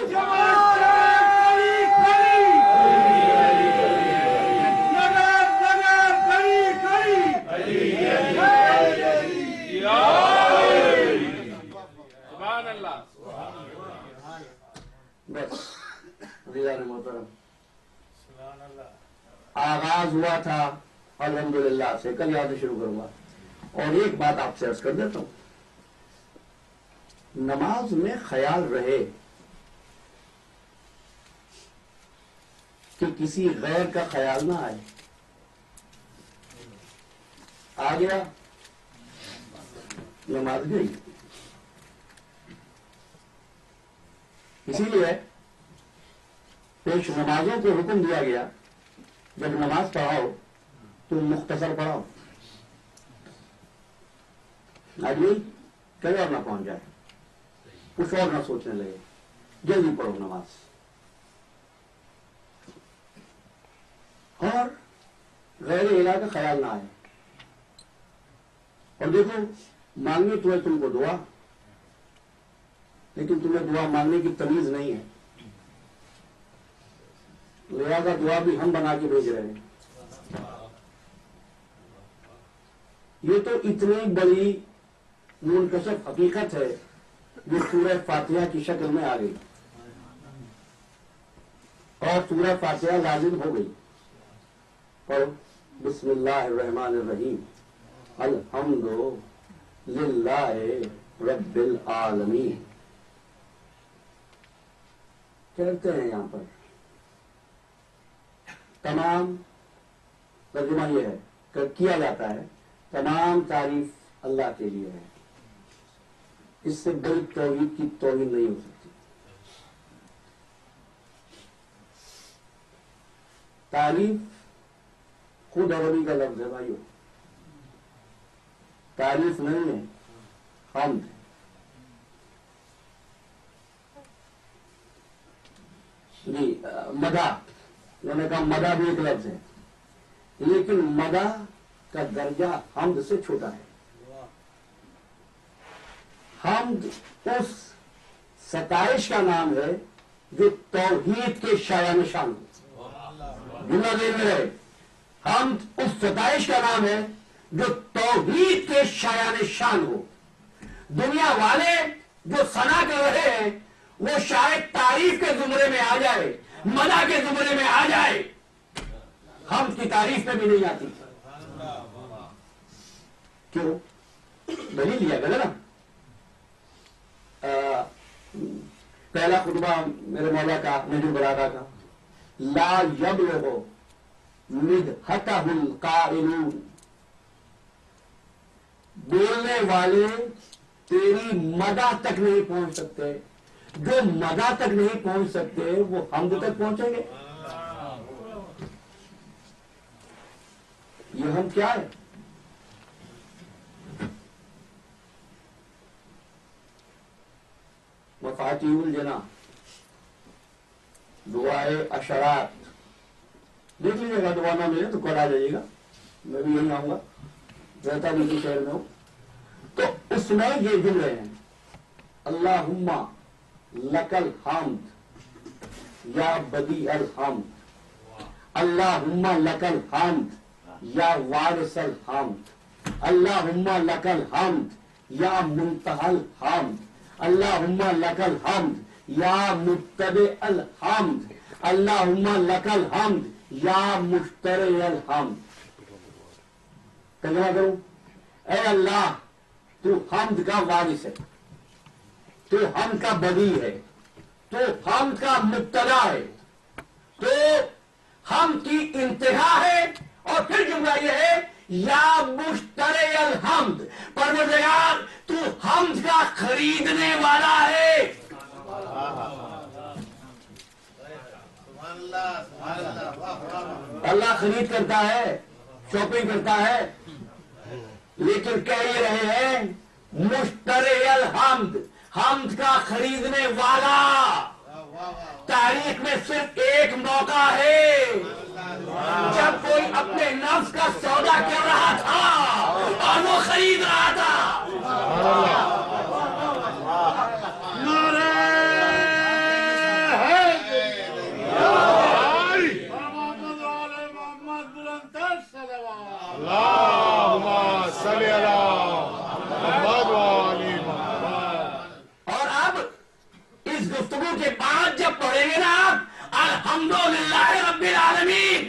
بس عزیزان محترم، آغاز ہوا تھا الحمدللہ سے، کل یاد شروع کروں گا. اور ایک بات آپ سے عرض کر دیتا ہوں، نماز میں خیال رہے کہ کسی غیر کا خیال نہ آئے. آ گیا نماز گئی. اسی لیے پیش نمازوں کو حکم دیا گیا جب نماز پڑھاؤ تو مختصر پڑھاؤ. آدمی کہیں اور نہ پہنچ جائے، کچھ اور نہ سوچنے لگے، جلدی پڑھو نماز. اور غیر الہ کا خیال نہ آئے. اور دیکھو مانگنی تو ہے تم کو دعا، لیکن تمہیں دعا مانگنے کی تمیز نہیں ہے، لہذا دعا بھی ہم بنا کے بھیج رہے ہیں. یہ تو اتنی بڑی منکشف حقیقت ہے جو سورہ فاتحہ کی شکل میں آ گئی، اور سورہ فاتحہ لازم ہو گئی. اور بسم اللہ الرحمن الرحیم الحمد للہ رب العالمین. کہتے ہیں یہاں پر تمام ترجمہ یہ ہے کہ کیا جاتا ہے تمام تعریف اللہ کے لیے ہے، اس سے بڑی توحید کی توہین نہیں ہو سکتی۔ تعریف خود عربی کا لفظ ہے بھائیو، تعریف نہیں ہے، حمد ہے۔ جی مدح، انہوں نے کہا مدح بھی ایک لفظ ہے، لیکن مدح کا درجہ حمد سے چھوٹا ہے۔ حمد اس ستائش کا نام ہے جو توحید کے شایع نشان ہو۔ جملہ ذہن میں رہے، حمد اس ستائش کا نام ہے جو توحید کے شایع نشان ہو۔ دنیا والے جو ثنا کر رہے ہیں وہ شاید تعریف کے زمرے میں آ جائے، مدح کے زمرے میں آ جائے، حمد کی تعریف میں بھی نہیں آتی۔ کیوں؟ دلیل لیا گیا نا۔ پہلا خطبہ میرے مولا کا نجم البلاغہ کا، لا یبلغ مدحتہ القائلون، بولنے والے تیری مدح تک نہیں پہنچ سکتے، جو مدح تک نہیں پہنچ سکتے وہ حمد تک پہنچیں گے۔ یہ ہم کیا ہے؟ مفاتیح الجناح، دعائے اشرات، دیکھ لیجیے گا، دعا نہ ملے تو کل آ جائیے گا، میں بھی یہیں آؤں گا، رہتا بھی اسی شہر میں ہوں۔ تو اس میں یہ جملے ہیں، اللہم لک الحمد یا بدیع الحمد، اللہم لک الحمد یا وارث الحمد، اللہم لک الحمد یا منتہی الحمد، اللہم لک الحمد یا مبتدئ الحمد، اللہم لک الحمد یا مشترع الحمد۔ ترجمہ کروں، اے اللہ تو حمد کا وارث ہے، تو حمد کا بدیع ہے، تو حمد کا مبتدا ہے، تو حمد کی انتہا ہے، اور پھر جملہ یہ ہے یا مشترع الحمد، پروردگار تو حمد کا خریدنے والا ہے۔ اللہ خرید کرتا ہے، شاپنگ کرتا ہے، لیکن کہہ یہ رہے ہیں مشترع الحمد، حمد کا خریدنے والا۔ تاریخ میں صرف ایک موقع ہے جب کوئی اپنے نفس کا سودا کر رہا تھا اور وہ خرید رہا تھا۔ نعرہ محمد بلندتر صلوات۔ اللہم صلی علی محمد و آل محمد۔ اور اب اس گفتگو کے بعد جب پڑھیں گے نا آپ الحمدللہ رب العالمین،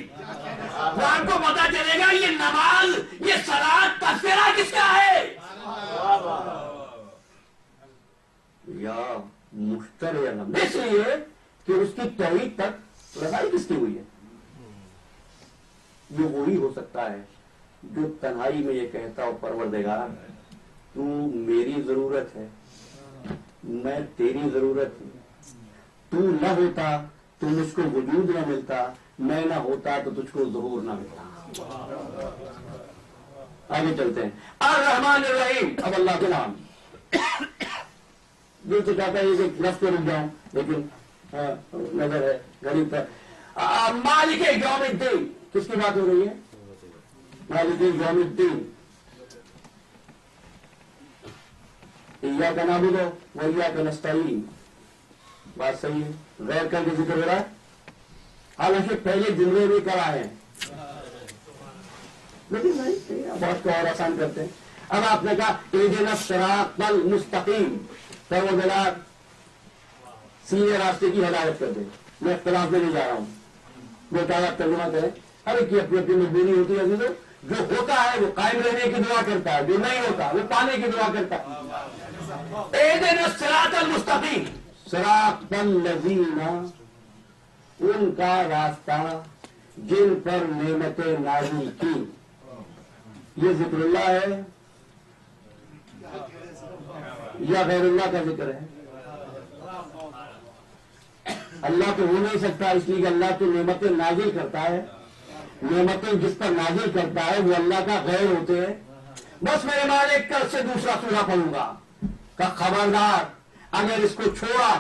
وہ آپ کو پتا چلے گا یہ نماز، یہ صلاۃ تذکرہ کس کا ہے؟ یا مشترع الحمد، اس لیے کہ اس کی توحید تک رسائی کس کی ہوئی ہے؟ یہ وہی ہو سکتا ہے جو تنہائی میں یہ کہتا ہو پروردگار تو میری ضرورت ہے، میں تیری ضرورت ہوں، تو نہ ہوتا تو مجھ کو وجود نہ ملتا، میں نہ ہوتا تو تجھ کو ظہور نہ ملتا۔ آگے چلتے ہیں، الرحمن الرحیم، اب اللہ کے نام۔ دل تو چاہتا ہے کہ لفظ پہ رک جاؤں، لیکن نظر ہے غریب پر۔ مالک یوم الدین، کس کی بات ہو رہی ہے؟ مالک یوم الدین، ایاک نعبد و ایاک نستعین، بات صحیح ہے، غیر کر کے ذکر ہو رہا ہے، حالانکہ پہلے جملے بھی کرا ہے، لیکن نہیں، بات کو اور آسان کرتے ہیں۔ اب آپ نے کہا اہدنا الصراط المستقیم، پروردگار سیدھے راستے کی ہدایت کر دے۔ میں اختلاف میں نہیں جا رہا ہوں، بتا آپ ترجمہ کریں، ہر ایک کی اپنی اپنی مجبوری ہوتی ہے عزیزو، جو ہوتا ہے وہ قائم رہنے کی دعا کرتا ہے، جو نہیں ہوتا وہ پانے کی دعا کرتا ہے۔ اہدنا الصراط المستقیم، صراط الذین، ان کا راستہ جن پر نعمتیں نازل کی. یہ ذکر اللہ ہے یا غیر اللہ کا ذکر ہے؟ اللہ تو ہو نہیں سکتا، اس لیے کہ اللہ تو نعمتیں نازل کرتا ہے. نعمتیں جس پر نازل کرتا ہے وہ اللہ کا غیر ہوتے ہیں. بس میرے مالک کل سے دوسرا سورہ پڑھوں گا کہ خبردار اگر اس کو چھوڑا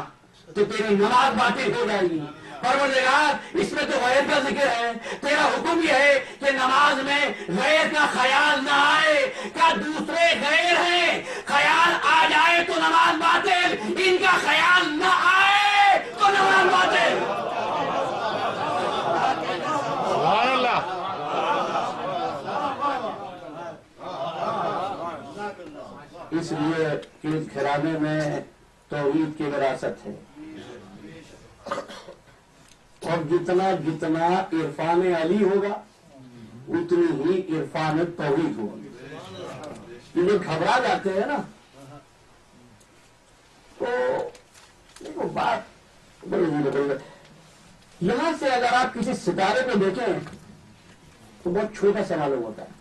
تو تیری نماز باطل ہو جائے گی. پروردگار اس میں تو غیر کا ذکر ہے، تیرا حکم یہ ہے کہ نماز میں غیر کا خیال نہ آئے. کیا دوسرے غیر ہیں، خیال آ جائے تو نماز باطل، ان کا خیال نہ آئے تو نماز باطل. سبحان اللہ. اس لیے اس گھرانے میں توحید کی وراثت ہے، اور جتنا جتنا عرفان علی ہوگا اتنی ہی عرفان توحید ہوگی. یہ لوگ گھبرا جاتے ہیں نا، تو دیکھو بات بڑی بڑی. یہاں سے اگر آپ کسی ستارے کو دیکھیں تو بہت چھوٹا سا معلوم ہوتا ہے.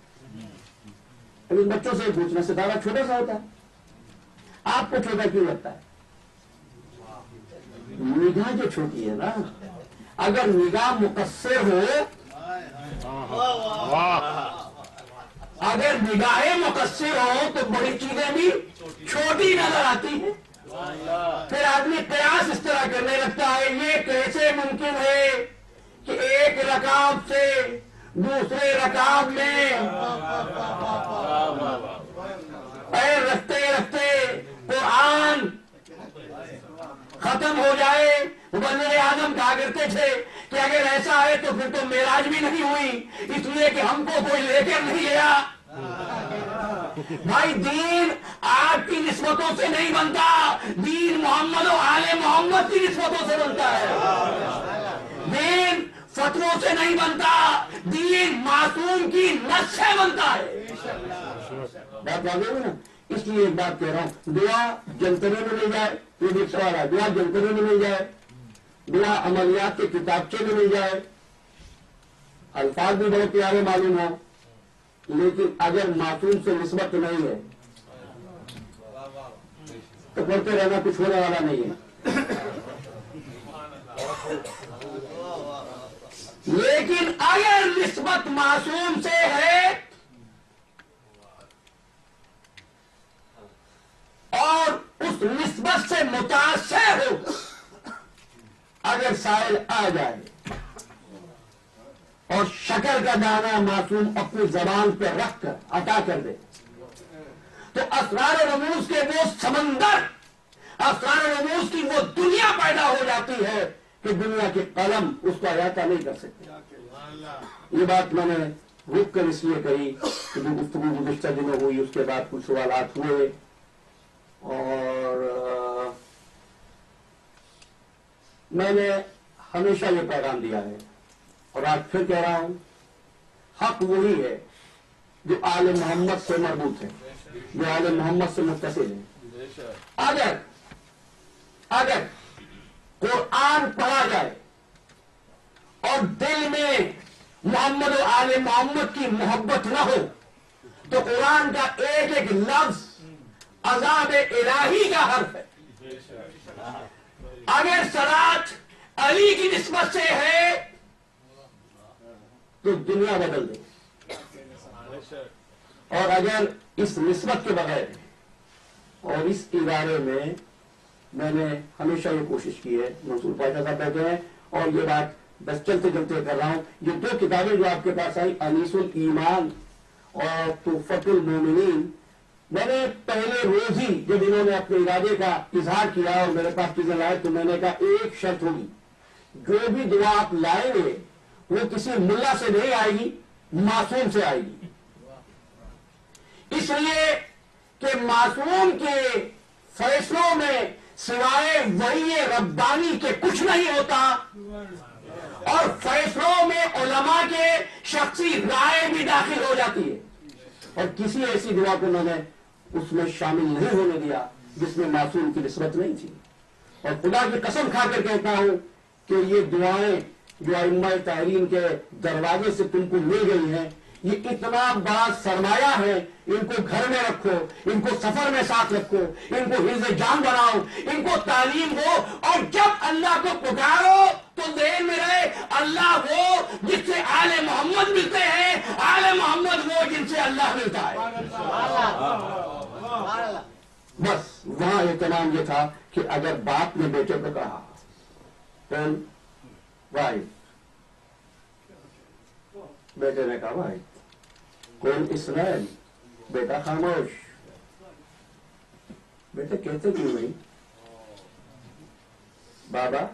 لیکن بچوں سے پوچھنا، ستارہ چھوٹا سا ہوتا ہے، آپ کو چھوٹا کیوں لگتا ہے؟ نگاہ جو چھوٹی ہے نا، اگر نگاہ مقصر ہو، اگر نگاہیں مقصر ہو تو بڑی چیزیں بھی چھوٹی نظر آتی ہیں. پھر آدمی قیاس اس طرح کرنے لگتا ہے، یہ کیسے ممکن ہے کہ ایک رکعت سے دوسرے رکعت میں پیر رکھتے رکھتے قرآن ختم ہو جائے. مبلغ اعظم کہا کرتے تھے کہ اگر ایسا ہے تو پھر تو معراج بھی نہیں ہوئی، اس لیے کہ ہم کو کوئی لے کر نہیں گیا. بھائی دین آپ کی نسبتوں سے نہیں بنتا، دین محمد و آل محمد کی نسبتوں سے بنتا ہے. دین فتووں سے نہیں بنتا، دین معصوم کی نس سے بنتا ہے. بات آگے ہوئی نا. اس لیے ایک بات کہہ رہا ہوں، دعا جنترے میں مل جائے، یہ بھی ایک سوال ہے. دعا جنترے میں مل جائے، دعا عملیات کے کتابچے میں مل جائے، الفاظ بھی بہت پیارے معلوم ہوں، لیکن اگر معصوم سے نسبت نہیں ہے تو پڑھتے رہنا کچھ ہونے والا نہیں ہے. لیکن اگر نسبت معصوم سے ہے اور اس نسبت سے متاثر ہو، اگر سائل آ جائے اور شکر کا دانہ معصوم اپنی زبان پہ رکھ کر عطا کر دے تو اسرار و رموز کے وہ سمندر، اسرار و رموز کی وہ دنیا پیدا ہو جاتی ہے کہ دنیا کے قلم اس کو احاطہ نہیں کر سکتے. یہ بات میں نے رک کر اس لیے کہی کہ جو گفتگو گزشتہ دنوں ہوئی اس کے بعد کچھ سوالات ہوئے، اور میں نے ہمیشہ یہ پیغام دیا ہے اور آج پھر کہہ رہا ہوں، حق وہی ہے جو آل محمد سے مربوط ہے، جو آل محمد سے متصل ہے. اگر قرآن پڑھا جائے اور دل میں محمد و آل محمد کی محبت نہ ہو تو قرآن کا ایک ایک لفظ عذاب الہی کا حرف ہے. اگر صلاۃ علی کی نسبت سے ہے تو دنیا بدل دے، اور اگر اس نسبت کے بغیر اور اس ادارے میں نے ہمیشہ یہ کوشش کی ہے، منصور پاشا صاحب کہتے ہیں، اور یہ بات بس چلتے چلتے کر رہا ہوں، یہ دو کتابیں جو آپ کے پاس آئی، انیس الایمان اور تحفۃ المومنین، میں نے پہلے روز ہی جب انہوں نے اپنے ارادے کا اظہار کیا اور میرے پاس چیزیں لائے تو میں نے کہا ایک شرط ہوگی، جو بھی دعا آپ لائیں گے وہ کسی ملا سے نہیں آئے گی، معصوم سے آئے گی. اس لیے کہ معصوم کے فیصلوں میں سوائے وحی ربانی کے کچھ نہیں ہوتا، اور فیصلوں میں علماء کے شخصی رائے بھی داخل ہو جاتی ہے، اور کسی ایسی دعا کو میں نے اس میں شامل نہیں ہونے دیا جس میں معصوم کی نسبت نہیں تھی. اور خدا کی قسم کھا کر کہتا ہوں کہ یہ دعائیں جو ائمہ تعلیم کے دروازے سے تم کو مل گئی ہیں، یہ اتنا بڑا سرمایہ ہے، ان کو گھر میں رکھو، ان کو سفر میں ساتھ رکھو، ان کو حفظ جان بناؤ، ان کو تعلیم ہو، اور جب اللہ کو پکارو تو ذہن میں رہے اللہ وہ جس سے آل محمد ملتے ہیں، آل محمد وہ جن سے اللہ ملتا ہے۔ بس وہاں اہتمام یہ تھا کہ اگر باپ نے بیٹے کو کہا کون بھائی، بیٹے نے کہا بھائی، کون اسرائیل، بیٹا خاموش۔ بیٹے کہتے کیوں نہیں؟ بابا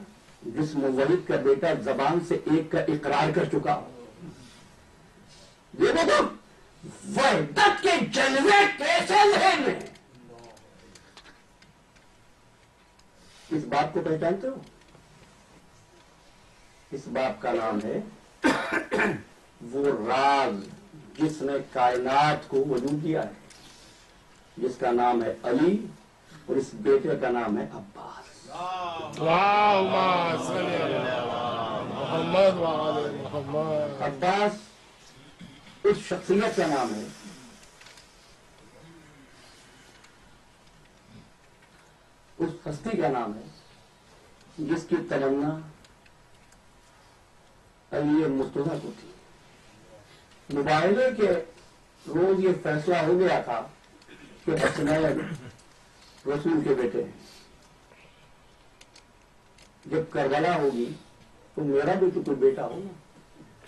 جس موحد کا بیٹا زبان سے ایک کا اقرار کر چکا، یہ تو وحدت کے جلوے کیسے ذہن میں؟ اس باپ کو پہچانتے ہو؟ اس باپ کا نام ہے وہ راز جس نے کائنات کو وجود دیا ہے، جس کا نام ہے علی، اور اس بیٹے کا نام ہے عباس۔ اللہم صلی علی محمد وعلی محمد۔ عباس اس شخصیت کا نام ہے اس ہستی کا نام ہے جس کی تمنا علی مصطفیٰ کو تھی۔ مباہلے کے روز یہ فیصلہ ہو گیا تھا کہ حسنین رسول کے بیٹے ہیں، جب کربلا ہوگی تو میرا بھی تو کوئی بیٹا ہوگا،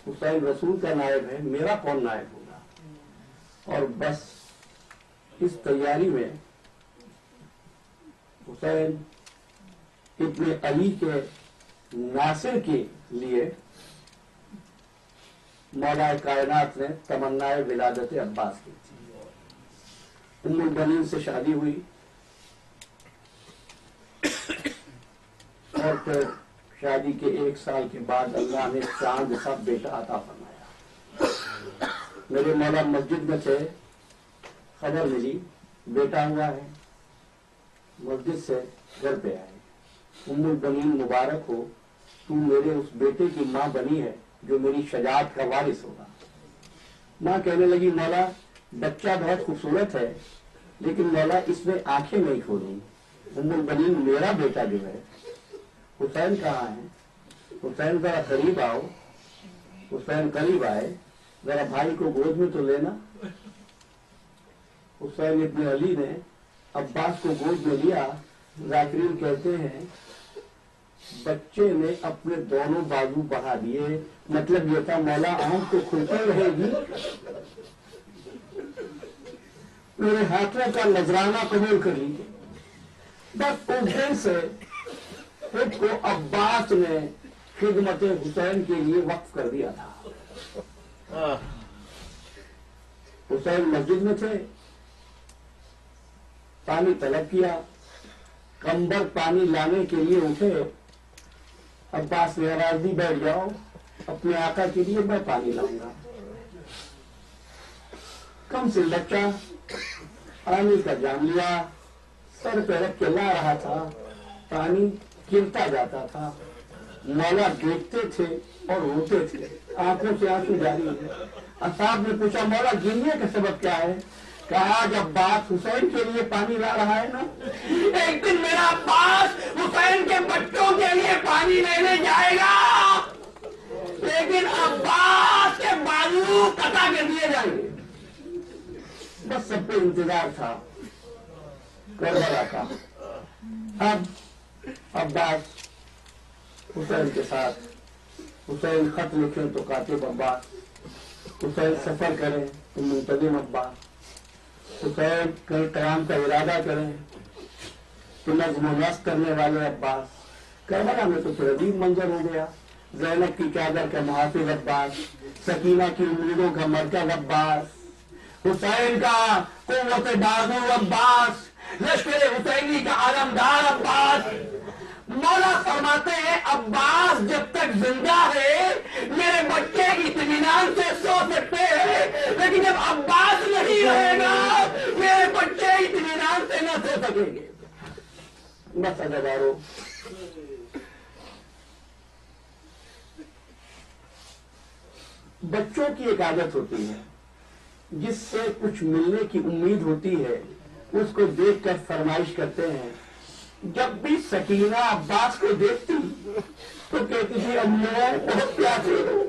حسین رسول کا نائب ہے، میرا کون نائب ہوگا؟ اور بس اس تیاری میں حسین ابن علی کے ناصر کے لیے مولا کائنات نے تمنا ولادت عباس کی تھی۔ ام البنین سے شادی ہوئی اور پھر شادی کے 1 سال کے بعد اللہ نے چاند سا بیٹا عطا فرمایا۔ میرے مولا مسجد میں تھے، خبر ملی بیٹا ہوا ہے، مسجد سے گھر پہ آئے، ام البنین مبارک ہو، تو میرے اس بیٹے کی ماں بنی ہے جو میری شجاعت کا وارث ہوگا۔ ماں کہنے لگی مولا بچہ بہت خوبصورت ہے لیکن مولا اس میں آنکھیں نہیں کھولیں۔ ام البنین میرا بیٹا جو ہے حسین کہاں ہے؟ حسین ذرا قریب آؤ۔ حسین قریب آئے، ذرا بھائی کو گود میں تو لینا۔ حسین ابن علی نے عباس کو گود میں لیا۔ ذاکرین کہتے ہیں بچے نے اپنے دونوں بازو بڑھا دیے، مطلب یہ تھا مولا آنکھ تو کھلتی رہے گی، میرے ہاتھوں کا نذرانہ قبول کر لیجیے۔ بس اس دن سے خود کو عباس نے خدمت حسین کے لیے وقف کر دیا تھا۔ حسین مسجد میں تھے، پانی طلب کیا، کمبر پانی لانے کے لیے اٹھے، عباس نے راضی بیٹھ جاؤ، اپنے آقا کے لیے میں پانی لاؤں گا۔ کم سے بچہ پانی کا جام لیا، سر پہ رکھ کے لا رہا تھا، پانی گرتا جاتا تھا۔ مولا دیکھتے تھے اور روتے تھے، آنکھوں سے آنسو جاری ہے۔ اصحاب نے پوچھا مولا گرنے کا سبب کیا ہے؟ کہا جب عباس حسین کے لیے پانی لا رہا ہے نا، ایک دن میرا عباس حسین کے بچوں کے لیے پانی لینے جائے گا، لیکن عباس کے بازو قطع کر دیے جائیں گے۔ بس سب پہ انتظار تھا کربلا کا۔ اب عباس حسین کے ساتھ، حسین خط لکھیں تو کاتب عباس، حسین سفر کریں تو منتظم عباس، حسین کہیں قیام کا ارادہ کریں تو نظم و نسق کرنے والے عباس۔ کربلا میں تو پھر عجیب منظر ہو گیا، زینب کی چادر کا محافظ عباس، سکینہ کی امیدوں کا مرکز عباس، حسین کا قوت بازو عباس، لشکر حسینی کا علمدار عباس۔ مولا فرماتے ہیں عباس جب تک زندہ ہے میرے بچے اطمینان سے سو سکتے ہیں، لیکن جب عباس نہیں رہے گا میرے بچے اطمینان سے نہ سو سکیں گے۔ بس عزیزارو بچوں کی ایک عادت ہوتی ہے جس سے کچھ ملنے کی امید ہوتی ہے، اس کو دیکھ کر فرمائش کرتے ہیں. جب بھی سکینہ عباس کو دیکھتی تو کہتی تھی امیوں بہت پیاسے ہو.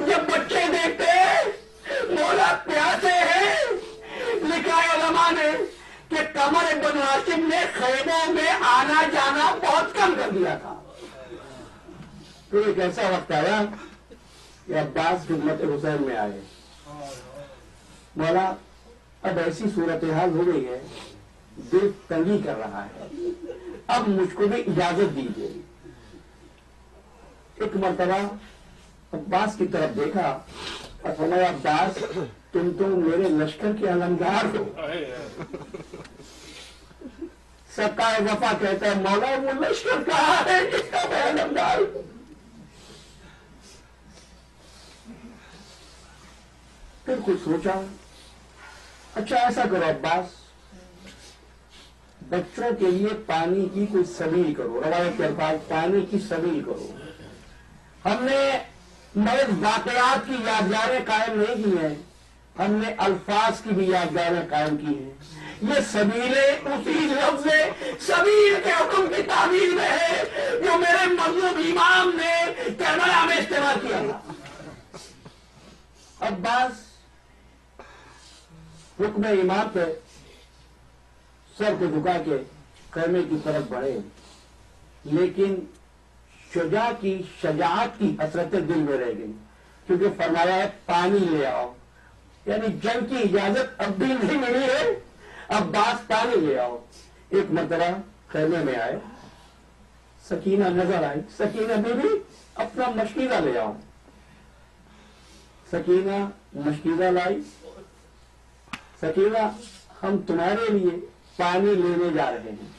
جب بچے دیکھتے مولا پیاسے ہیں. لکھا ہے علماء نے کہ قمر بن ہاشم نے خیموں میں آنا جانا بہت کم کر دیا تھا. پھر ایک ایسا وقت آیا کہ عباس خدمت حسین میں آئے. مولا اب ایسی صورتحال ہو گئی ہے، دل تنگی کر رہا ہے، اب مجھ کو بھی اجازت دیجیے. ایک مرتبہ عباس کی طرف دیکھا اور فرمایا عباس تم تو میرے لشکر کے علمدار ہو. سرکار وفا کہتا ہے مولا وہ لشکر کہاں ہے جس کا میں علمدار ہوں. پھر کچھ سوچا، اچھا ایسا کرو عباس، بچوں کے لیے پانی کی کوئی سبیل کرو. روایت کے الفاظ پانی کی سبیل کرو. ہم نے محض واقعات کی یادگاریں قائم نہیں کی ہیں، ہم نے الفاظ کی بھی یادگاریں قائم کی ہیں. یہ سبیلیں اسی لفظ سبیل کے حکم کی تعبیر میں ہے جو میرے مظلوم امام نے کربلا میں استعمال کیا تھا. عباس حکم امام پہ سر کو جھکا کے خیمے کی طرف بڑھے، لیکن شجاعت کی حسرتیں دل میں رہ گئی، کیونکہ فرمایا ہے پانی لے آؤ. یعنی جنگ کی اجازت اب بھی نہیں ملی ہے. عباس پانی لے آؤ. ایک مرتبہ خیمے میں آئے، سکینہ نظر آئی. سکینہ بی بی اپنا مشکیزہ لے آؤ. سکینہ مشکیزہ لائی. سکینہ ہم تمہارے لیے پانی لینے جا رہے ہیں.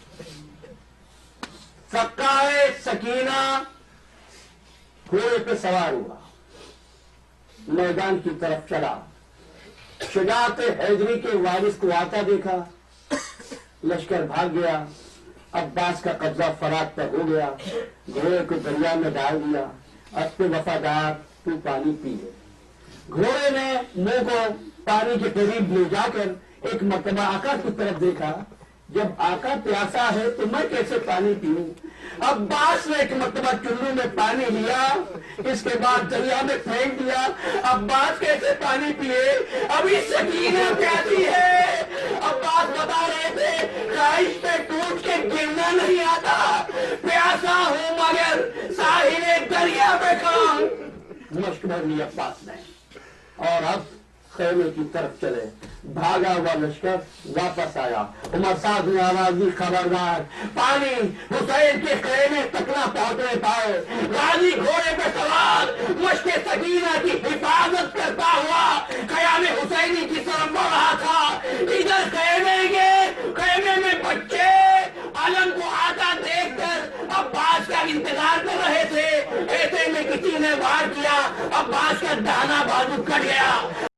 سکائے سکینہ گھوڑے پہ سوار ہوا، میدان کی طرف چلا. شجاعت حیدری کے وارث کو آتا دیکھا، لشکر بھاگ گیا. عباس کا قبضہ فرات پر ہو گیا. گھوڑے کو دریا میں ڈال دیا. اسب وفادار تو پانی پی لے. گھوڑے نے منہ کو پانی کے قریب لے جا کر ایک مرتبہ آقا کی طرف دیکھا. جب آقا پیاسا ہے تو میں کیسے پانی پیوں؟ عباس نے ایک مرتبہ چلو میں پانی لیا، اس کے بعد دریا میں پھینک دیا. عباس کیسے پانی پیے؟ ابھی سکینہ پیاسی ہے. عباس بتا رہے تھے خواہش پہ ٹوٹ کے گرنا نہیں آتا، پیاسا ہوں مگر ساحل دریا پہ کام. مشق بھر لی عباس نے اور اب خیمے کی طرف چلے. بھاگا ہوا لشکر واپس آیا. عمر سعد نے آواز دی خبردار پانی حسین کے خیمے تک نہ پہنچنے پائے. غازی گھوڑے پہ سوار مشق سکینہ کی حفاظت کرتا ہوا خیام حسینی کی طرف بڑھ رہا تھا. ادھر خیمے میں بچے علم کو آتا دیکھ کر عباس کا انتظار کر رہے تھے. ایسے میں کسی نے وار کیا، عباس کا دانا بازو کٹ گیا.